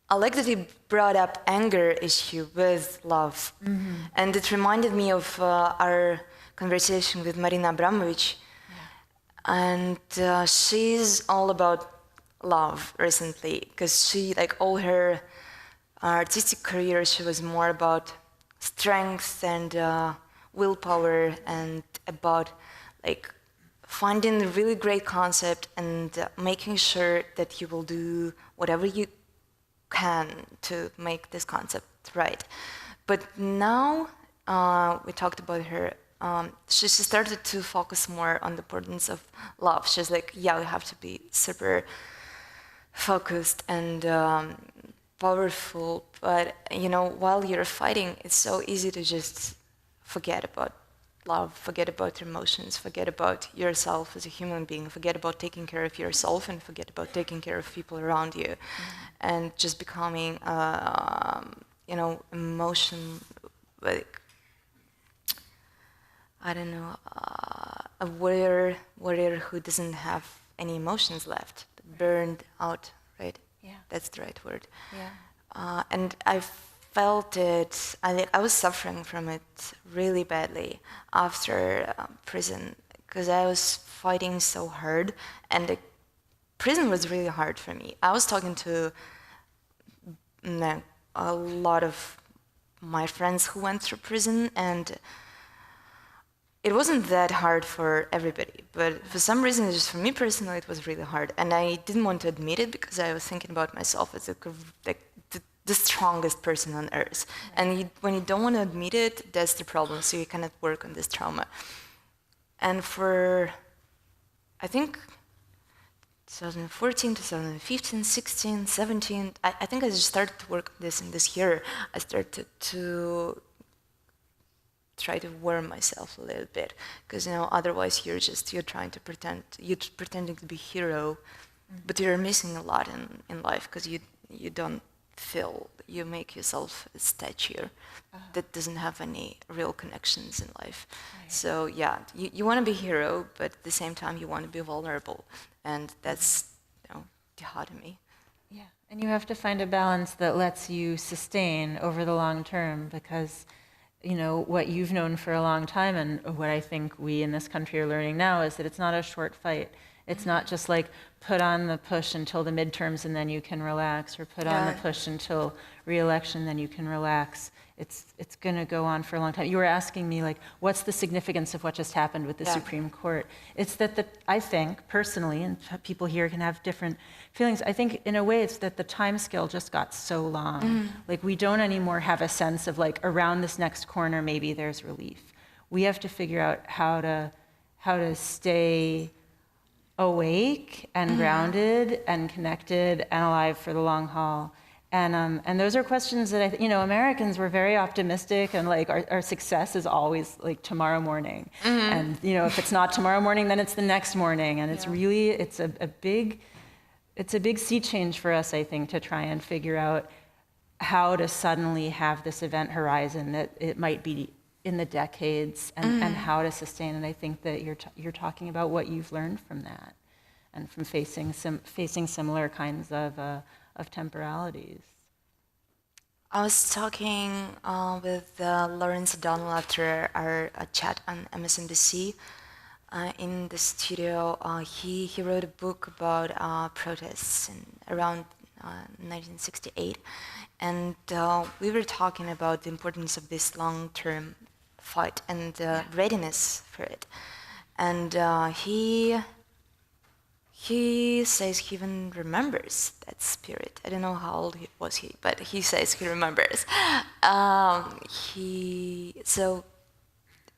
I like that he brought up anger issue with love. Mm-hmm. And it reminded me of our conversation with Marina Abramovic. Yeah. And she's all about love recently, because she, like all her artistic career, she was more about strength and willpower, and about like finding a really great concept and making sure that you will do whatever you can to make this concept right. But now we talked about her. She started to focus more on the importance of love. She's like, yeah, we have to be super focused and powerful, but you know, while you're fighting, it's so easy to just forget about love, forget about your emotions, forget about yourself as a human being, forget about taking care of yourself, and forget about taking care of people around you, and just becoming, you know, emotion, like, I don't know, a warrior who doesn't have any emotions left, burned out. Right? Yeah. That's the right word. Yeah. And I felt it, I was suffering from it really badly after prison, because I was fighting so hard, and the prison was really hard for me. I was talking to a lot of my friends who went through prison, and it wasn't that hard for everybody, but for some reason, just for me personally, it was really hard. And I didn't want to admit it, because I was thinking about myself as the strongest person on earth. And when you don't want to admit it, that's the problem. So you cannot work on this trauma. And for, I think, 2014, 2015, 16, 17, I think I just started to work on this in this year. I started to try to warm myself a little bit, because you know, otherwise you're pretending to be hero, but you're missing a lot in life, because you don't feel, you make yourself a statue that doesn't have any real connections in life. Right. So yeah, you want to be hero, but at the same time you want to be vulnerable, and that's, dichotomy. Yeah, and you have to find a balance that lets you sustain over the long term, because what you've known for a long time, and what I think we in this country are learning now, is that it's not a short fight. It's not just like put on the push until the midterms and then you can relax, or put on the push until re-election, then you can relax. It's going to go on for a long time. You were asking me, like, what's the significance of what just happened with the Supreme Court? It's that I think, personally, and people here can have different feelings, I think in a way it's that the time scale just got so long. Like, we don't anymore have a sense of, like, around this next corner maybe there's relief. We have to figure out how to stay awake and grounded and connected and alive for the long haul. And those are questions that Americans were very optimistic, and like our success is always like tomorrow morning. And if it's not tomorrow morning, then it's the next morning. And it's really, it's a big sea change for us, I think, to try and figure out how to suddenly have this event horizon that it might be in the decades, and how to sustain it. I think that you're talking about what you've learned from that, and from facing similar kinds of temporalities. I was talking with Lawrence O'Donnell after our chat on MSNBC in the studio. He wrote a book about protests around 1968, and we were talking about the importance of this long-term fight and readiness for it. And he says he even remembers that spirit. I don't know how old was he, but he says he remembers. So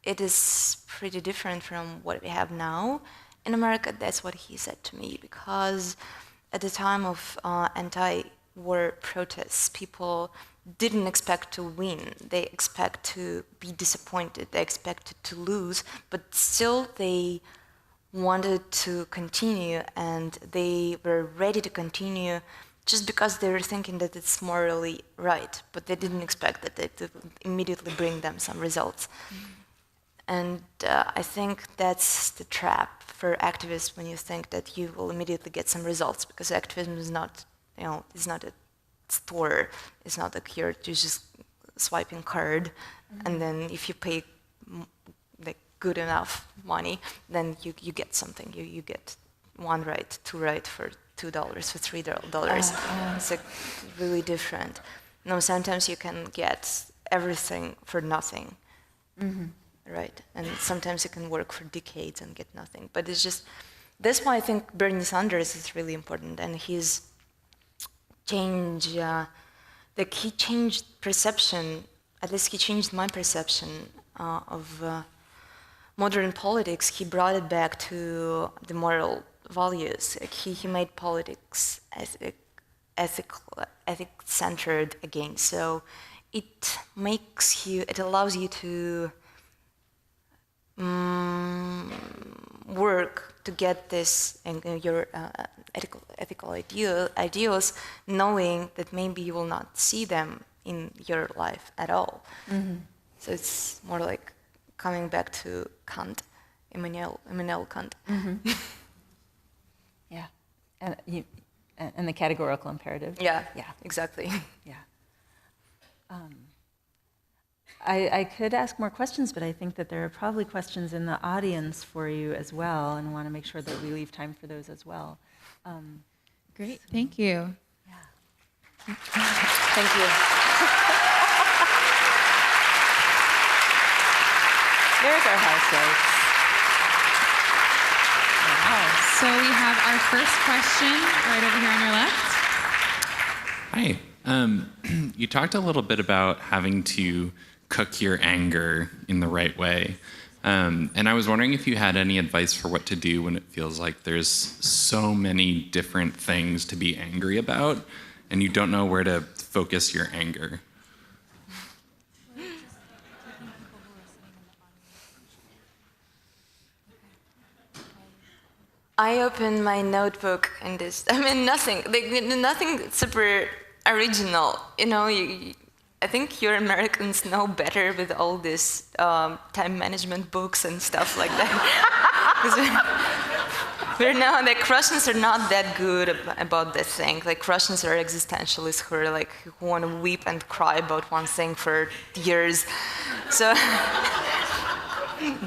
it is pretty different from what we have now in America. That's what he said to me, because at the time of anti-war protests, people didn't expect to win. They expect to be disappointed. They expected to lose, but still they wanted to continue, and they were ready to continue just because they were thinking that it's morally right, but they didn't expect that it would immediately bring them some results. And I think that's the trap for activists when you think that you will immediately get some results, because activism is not, it's not a store. It's not like you're just swiping card, and then if you pay like good enough money, then you get something. You get one right, two right for $2, for $3. It's like really different. No, sometimes you can get everything for nothing, right? And sometimes you can work for decades and get nothing. But it's just, that's why I think Bernie Sanders is really important, and his change, like he changed perception, at least he changed my perception of modern politics. He brought it back to the moral values. Like he made politics ethic-centered again. So it allows you to work to get this and your ethical ideals, knowing that maybe you will not see them in your life at all. So it's more like coming back to Kant, Immanuel Kant. Yeah, and the categorical imperative. Yeah, exactly. Yeah. I could ask more questions, but I think that there are probably questions in the audience for you as well, and want to make sure that we leave time for those as well. Great, thank you. Yeah. Thank you. There's our house lights. Wow. So we have our first question right over here on your left. Hi. You talked a little bit about having to cook your anger in the right way. And I was wondering if you had any advice for what to do when it feels like there's so many different things to be angry about, and you don't know where to focus your anger. I opened my notebook and nothing super original. I think your Americans know better with all this time management books and stuff like that. we're not, like, Russians are not that good about this thing. Like, Russians are existentialists who want to weep and cry about one thing for years. So,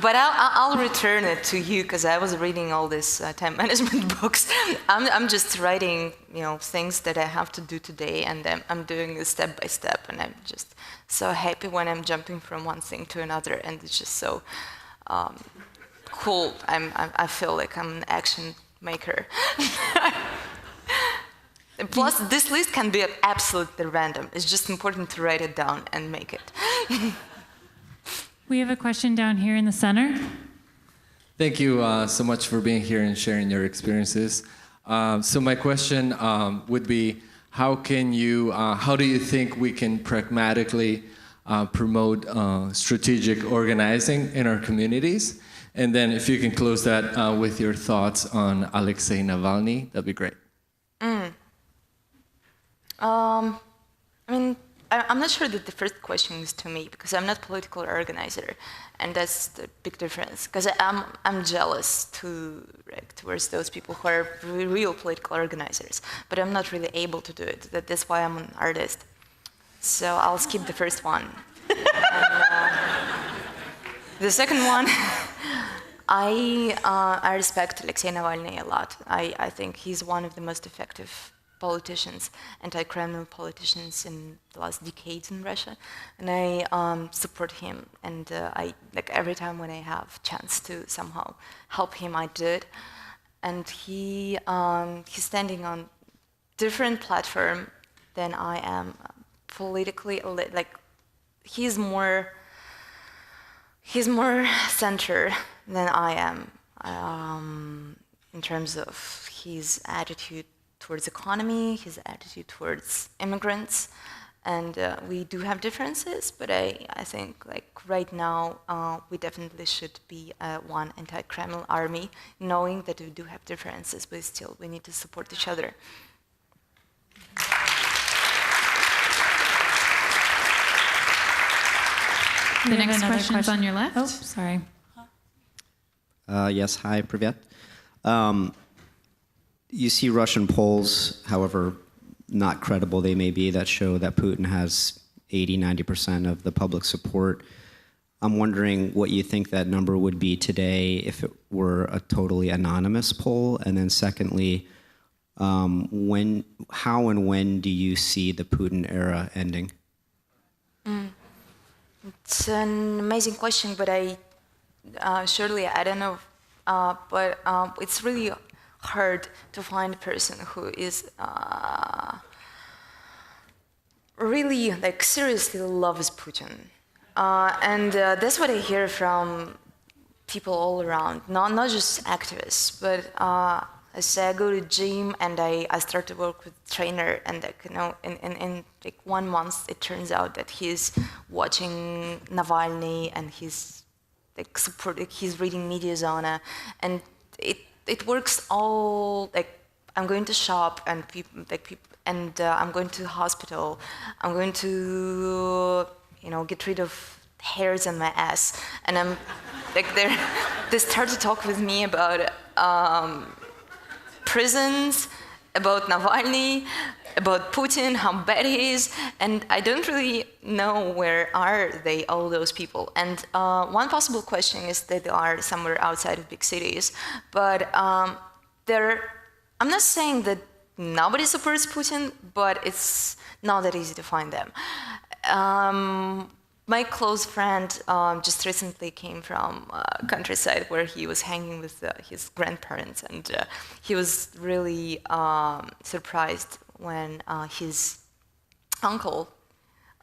but I'll return it to you, because I was reading all these time management books. I'm just writing, things that I have to do today, and I'm doing it step by step, and I'm just so happy when I'm jumping from one thing to another, and it's just so cool. I feel like I'm an action maker. Plus, this list can be absolutely random. It's just important to write it down and make it. We have a question down here in the center. Thank you so much for being here and sharing your experiences. So my question would be, how do you think we can pragmatically promote strategic organizing in our communities? And then if you can close that with your thoughts on Alexei Navalny, that'd be great. I'm not sure that the first question is to me, because I'm not a political organizer, and that's the big difference. Because I'm jealous towards those people who are real political organizers, but I'm not really able to do it. That's why I'm an artist. So I'll skip the first one. The second one, I respect Alexei Navalny a lot. I think he's one of the most effective politicians, anti-Kremlin politicians in the last decades in Russia, and I support him. And every time when I have chance to somehow help him, I do it. And he's standing on different platform than I am politically. He's more center than I am in terms of his attitude towards economy, his attitude towards immigrants, and we do have differences, but I think right now we definitely should be one anti-Kremlin army, knowing that we do have differences, but still we need to support each other. The next question is on your left. Oh, sorry. Yes, hi, Privyet. You see Russian polls, however not credible they may be, that show that Putin has 80–90% of the public support. I'm wondering what you think that number would be today if it were a totally anonymous poll. And then secondly, how and when do you see the Putin era ending? It's an amazing question, but I don't know. But it's really hard to find a person who is really seriously loves Putin, and that's what I hear from people all around, not just activists, but I say I go to gym and I start to work with a trainer, and in 1 month it turns out that he's watching Navalny and he's he's reading Media Zona, and it works all I'm going to shop and I'm going to the hospital. I'm going to get rid of hairs on my ass, and I'm they start to talk with me about prisons, about Navalny, about Putin, how bad he is, and I don't really know where are they, all those people. And one possible question is that they are somewhere outside of big cities, but I'm not saying that nobody supports Putin, but it's not that easy to find them. My close friend just recently came from countryside where he was hanging with his grandparents, and he was really surprised when his uncle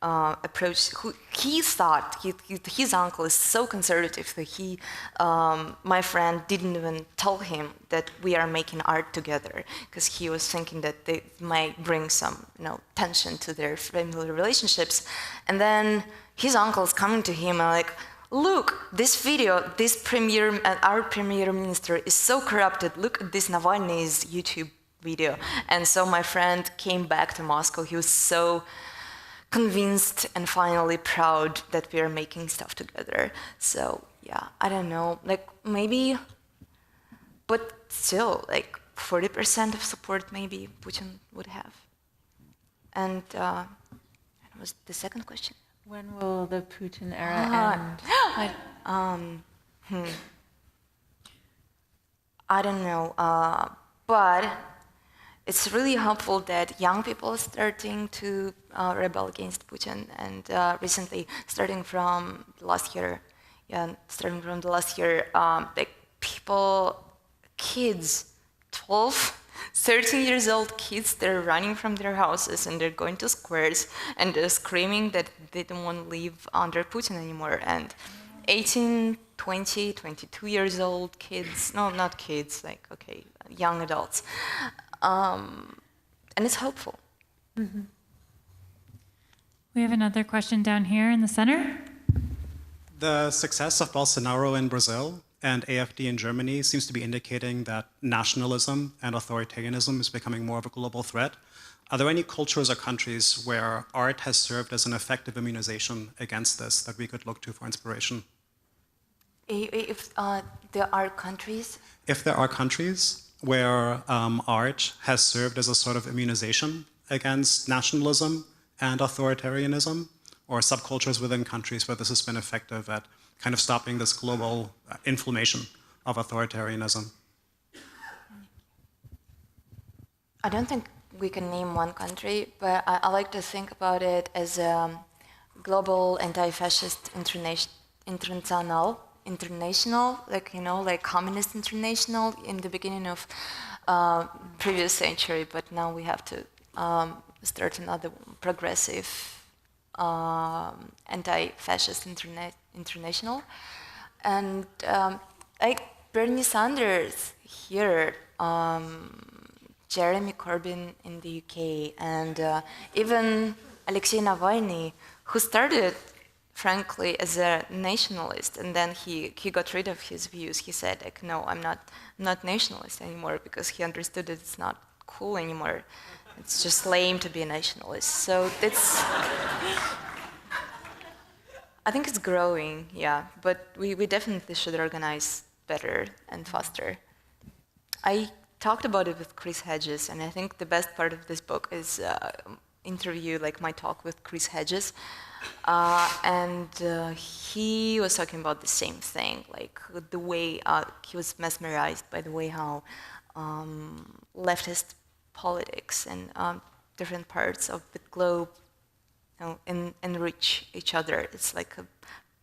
approached. He thought his uncle is so conservative that my friend didn't even tell him that we are making art together, because he was thinking that they might bring some tension to their family relationships. And then his uncle is coming to him and look, this video, our premier minister is so corrupted. Look at this Navalny's YouTube video. And so my friend came back to Moscow. He was so convinced and finally proud that we are making stuff together. So yeah, I don't know, maybe but still, like 40% of support maybe Putin would have. And what was the second question? When will the Putin era end? I don't know, but it's really helpful that young people are starting to rebel against Putin, and recently, starting from last year, like kids, 12, 13 years old kids, they're running from their houses and they're going to squares and they're screaming that they don't want to live under Putin anymore. And 18, 20, 22 years old kids, no, not kids, like, okay, young adults. And it's hopeful. Mm-hmm. We have another question down here in the center. The success of Bolsonaro in Brazil and AfD in Germany seems to be indicating that nationalism and authoritarianism is becoming more of a global threat. Are there any cultures or countries where art has served as an effective immunization against this that we could look to for inspiration? If there are countries? If there are countries where art has served as a sort of immunization against nationalism and authoritarianism, or subcultures within countries where this has been effective at kind of stopping this global inflammation of authoritarianism? I don't think we can name one country, but I like to think about it as a global anti-fascist international, like, you know, like communist international in the beginning of previous century, but now we have to start another progressive anti-fascist international. And like Bernie Sanders here, Jeremy Corbyn in the UK, and even Alexei Navalny, who started, frankly, as a nationalist, and then he got rid of his views. He said, like, no, I'm not nationalist anymore, because he understood that it's not cool anymore. It's just lame to be a nationalist. So it's, I think it's growing, yeah, but we definitely should organize better and faster. I talked about it with Chris Hedges, and I think the best part of this book is interview, like my talk with Chris Hedges, and he was talking about the same thing, like the way he was mesmerized by the way how leftist politics and different parts of the globe, you know, enrich each other. It's like a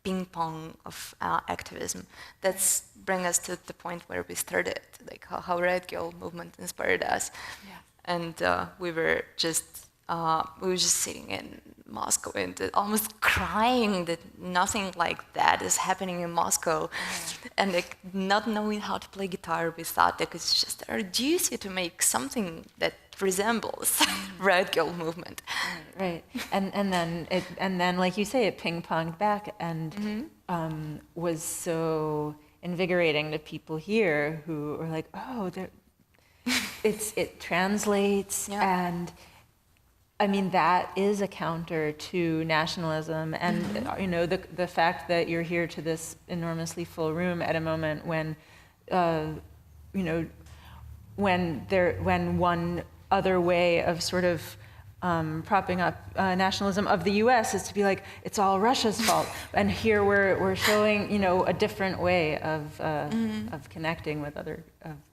ping pong of activism. That's bring us to the point where we started, like how Riot Grrrl movement inspired us. Yeah. And we were just sitting in Moscow and almost crying that nothing like that is happening in Moscow. Yeah. And like not knowing how to play guitar, we thought that it's just our duty to make something that resembles Riot Grrrl movement. Right. And then like you say, it ping-ponged back and was so invigorating to people here who were like, oh, it translates. Yeah. And I mean, that is a counter to nationalism. And you know, the fact that you're here to this enormously full room at a moment when, you know, when one other way of sort of propping up nationalism of the U.S. is to be like, it's all Russia's fault. And here we're showing, you know, a different way of connecting with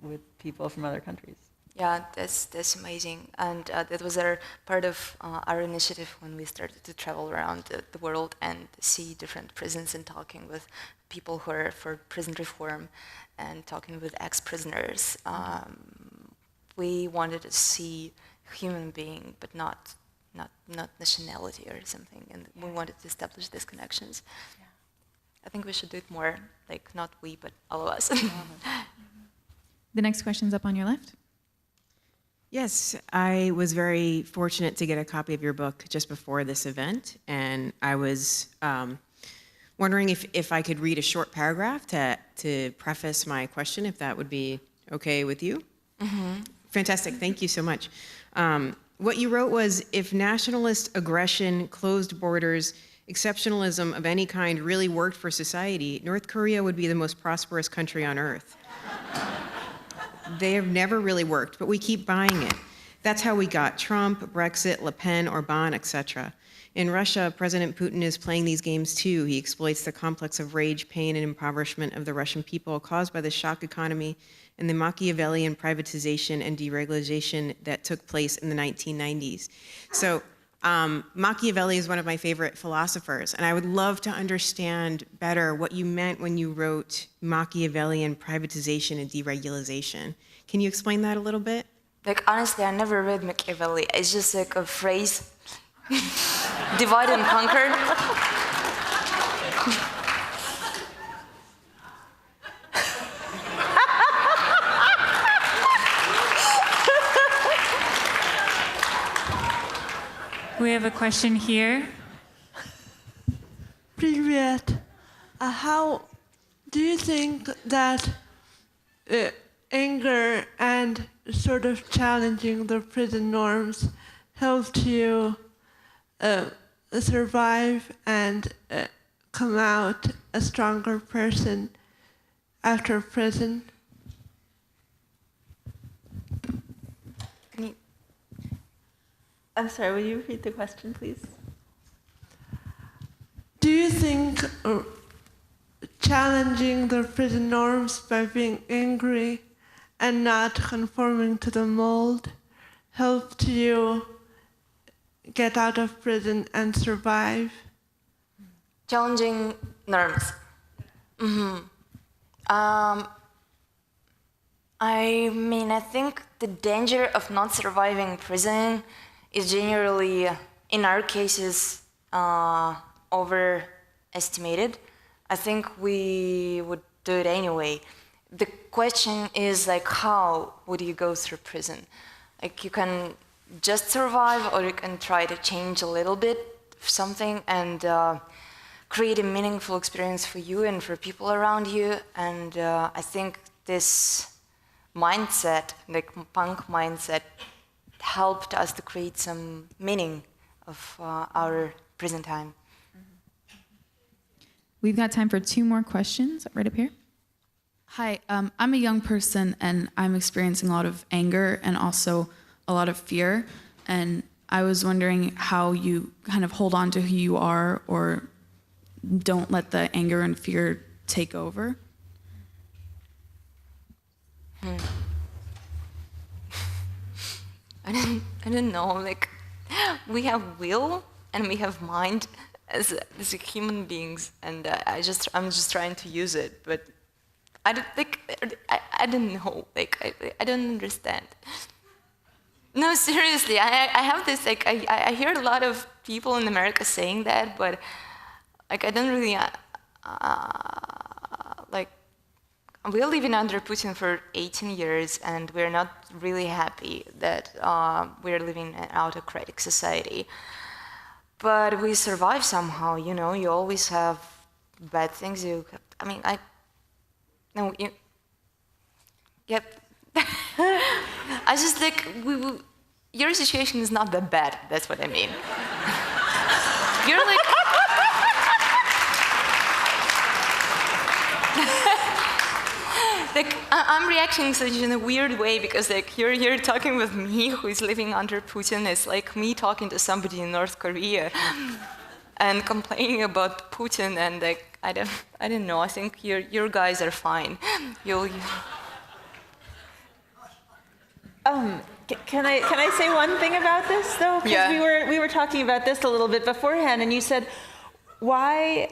with people from other countries. Yeah, that's amazing. And that was part of our initiative when we started to travel around the world and see different prisons and talking with people who are for prison reform and talking with ex-prisoners. We wanted to see human being, but not nationality or something, and we wanted to establish these connections. Yeah. I think we should do it more, like not we, but all of us. The next question's up on your left. Yes, I was very fortunate to get a copy of your book just before this event, and I was wondering if I could read a short paragraph to preface my question, if that would be okay with you. Mm-hmm. Fantastic, thank you so much. What you wrote was, if nationalist aggression, closed borders, exceptionalism of any kind really worked for society, North Korea would be the most prosperous country on earth. they have never really worked, but we keep buying it. That's how we got Trump, Brexit, Le Pen, Orban, etc. In Russia, President Putin is playing these games too. He exploits the complex of rage, pain, and impoverishment of the Russian people caused by the shock economy and the Machiavellian privatization and deregulation that took place in the 1990s. So Machiavelli is one of my favorite philosophers, and I would love to understand better what you meant when you wrote Machiavellian privatization and deregulation. Can you explain that a little bit? Like, honestly, I never read Machiavelli. It's just like a phrase, divide and conquer. We have a question here. Привет. How do you think that anger and sort of challenging the prison norms helped you survive and come out a stronger person after prison? I'm sorry, will you repeat the question, please? Do you think challenging the prison norms by being angry and not conforming to the mold helped you get out of prison and survive? Challenging norms. I mean, I think the danger of not surviving prison is generally, in our cases, overestimated. I think we would do it anyway. The question is, like, how would you go through prison? Like, you can just survive, or you can try to change a little bit of something and create a meaningful experience for you and for people around you. And I think this mindset, like punk mindset, helped us to create some meaning of our prison time. We've got time for 2 more questions right up here. Hi, I'm a young person and I'm experiencing a lot of anger and also a lot of fear. And I was wondering how you kind of hold on to who you are or don't let the anger and fear take over. I don't know, like, we have will and we have mind as human beings, and I'm just trying to use it, but I don't think, I don't know, like, I don't understand. No, seriously, I have this, like, I hear a lot of people in America saying that, but, like, I don't really, like, we're living under Putin for 18 years, and we're not really happy that we're living in an autocratic society. But we survive somehow, you know. You always have bad things. Yep. I just like, your situation is not that bad. That's what I mean. You're like. Like, I'm reacting such in a weird way because, like, you're talking with me who is living under Putin. It's like me talking to somebody in North Korea and complaining about Putin, and, like, I don't know. I think your guys are fine. Can I say one thing about this though? Because yeah. we were talking about this a little bit beforehand, and you said, why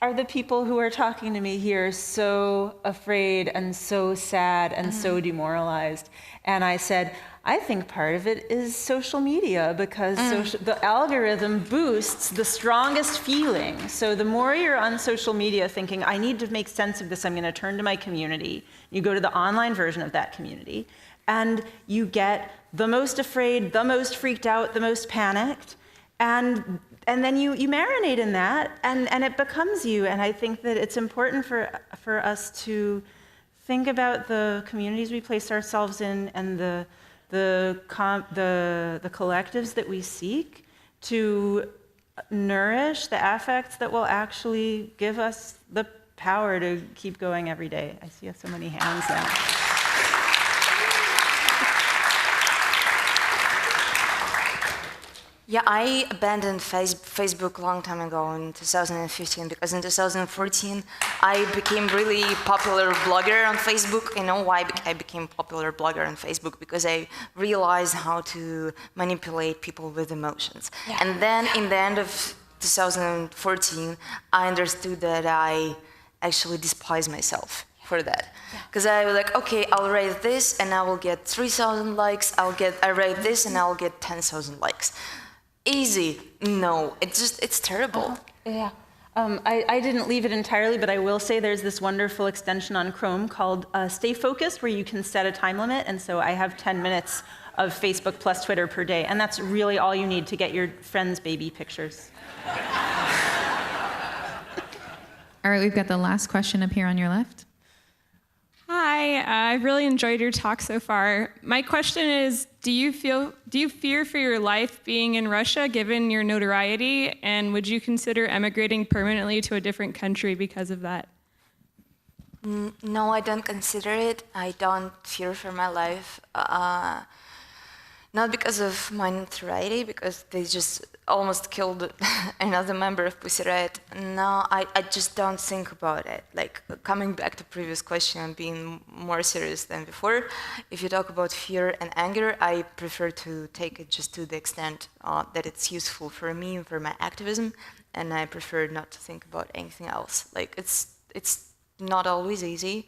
are the people who are talking to me here so afraid and so sad and so demoralized? And I said, I think part of it is social media, because the algorithm boosts the strongest feeling. So the more you're on social media thinking, I need to make sense of this, I'm going to turn to my community, you go to the online version of that community, and you get the most afraid, the most freaked out, the most panicked, and then you marinate in that, and it becomes you. And I think that it's important for us to think about the communities we place ourselves in and the collectives that we seek to nourish the affects that will actually give us the power to keep going every day. I see so many hands now. Yeah, I abandoned Facebook a long time ago in 2015 because in 2014 I became really popular blogger on Facebook. You know why I became popular blogger on Facebook? Because I realized how to manipulate people with emotions. Yeah. And then in the end of 2014, I understood that I actually despise myself for that. Because I was like, okay, I'll write this and I will get 3,000 likes. I write this and I'll get 10,000 likes. Easy. No, it's terrible. Yeah. I didn't leave it entirely, but I will say there's this wonderful extension on Chrome called Stay Focused, where you can set a time limit. And so I have 10 minutes of Facebook plus Twitter per day. And that's really all you need to get your friends' baby pictures. All right, we've got the last question up here on your left. Hi, I've really enjoyed your talk so far. My question is, do you fear for your life being in Russia given your notoriety, and would you consider emigrating permanently to a different country because of that? No, I don't consider it. I don't fear for my life. Not because of my notoriety, because they just almost killed another member of Pussy Riot. No, I just don't think about it. Like, coming back to previous question and being more serious than before, if you talk about fear and anger, I prefer to take it just to the extent that it's useful for me and for my activism, and I prefer not to think about anything else. Like, it's not always easy.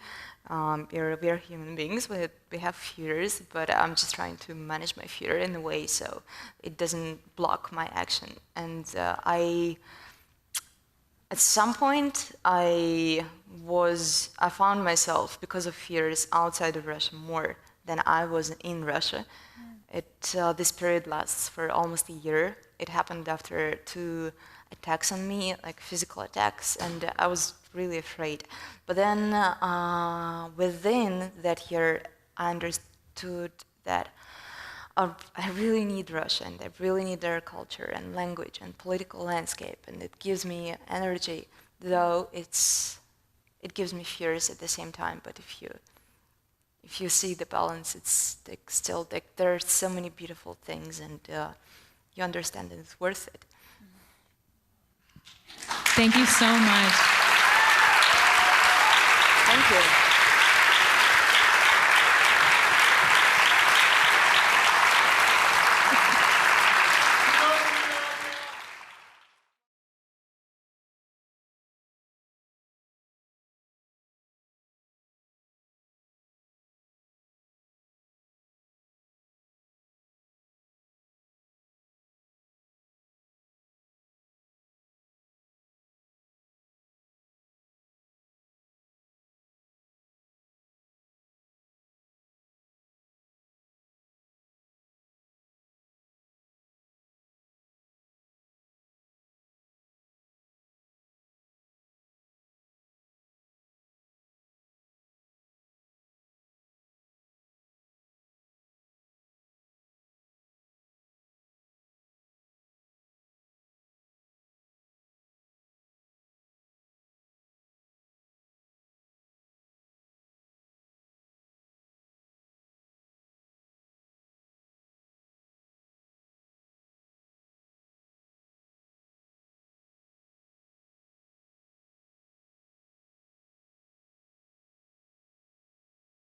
We're human beings, we have fears, but I'm just trying to manage my fear in a way so it doesn't block my action. And at some point, I found myself, because of fears, outside of Russia more than I was in Russia. This period lasts for almost a year. It happened after 2 attacks on me, like physical attacks, and I was really afraid. But then within that year, I understood that I really need Russia, and I really need their culture and language and political landscape, and it gives me energy, though it gives me fears at the same time. But if you see the balance, it's like still like there are so many beautiful things, and you understand that it's worth it. Thank you so much. Thank you.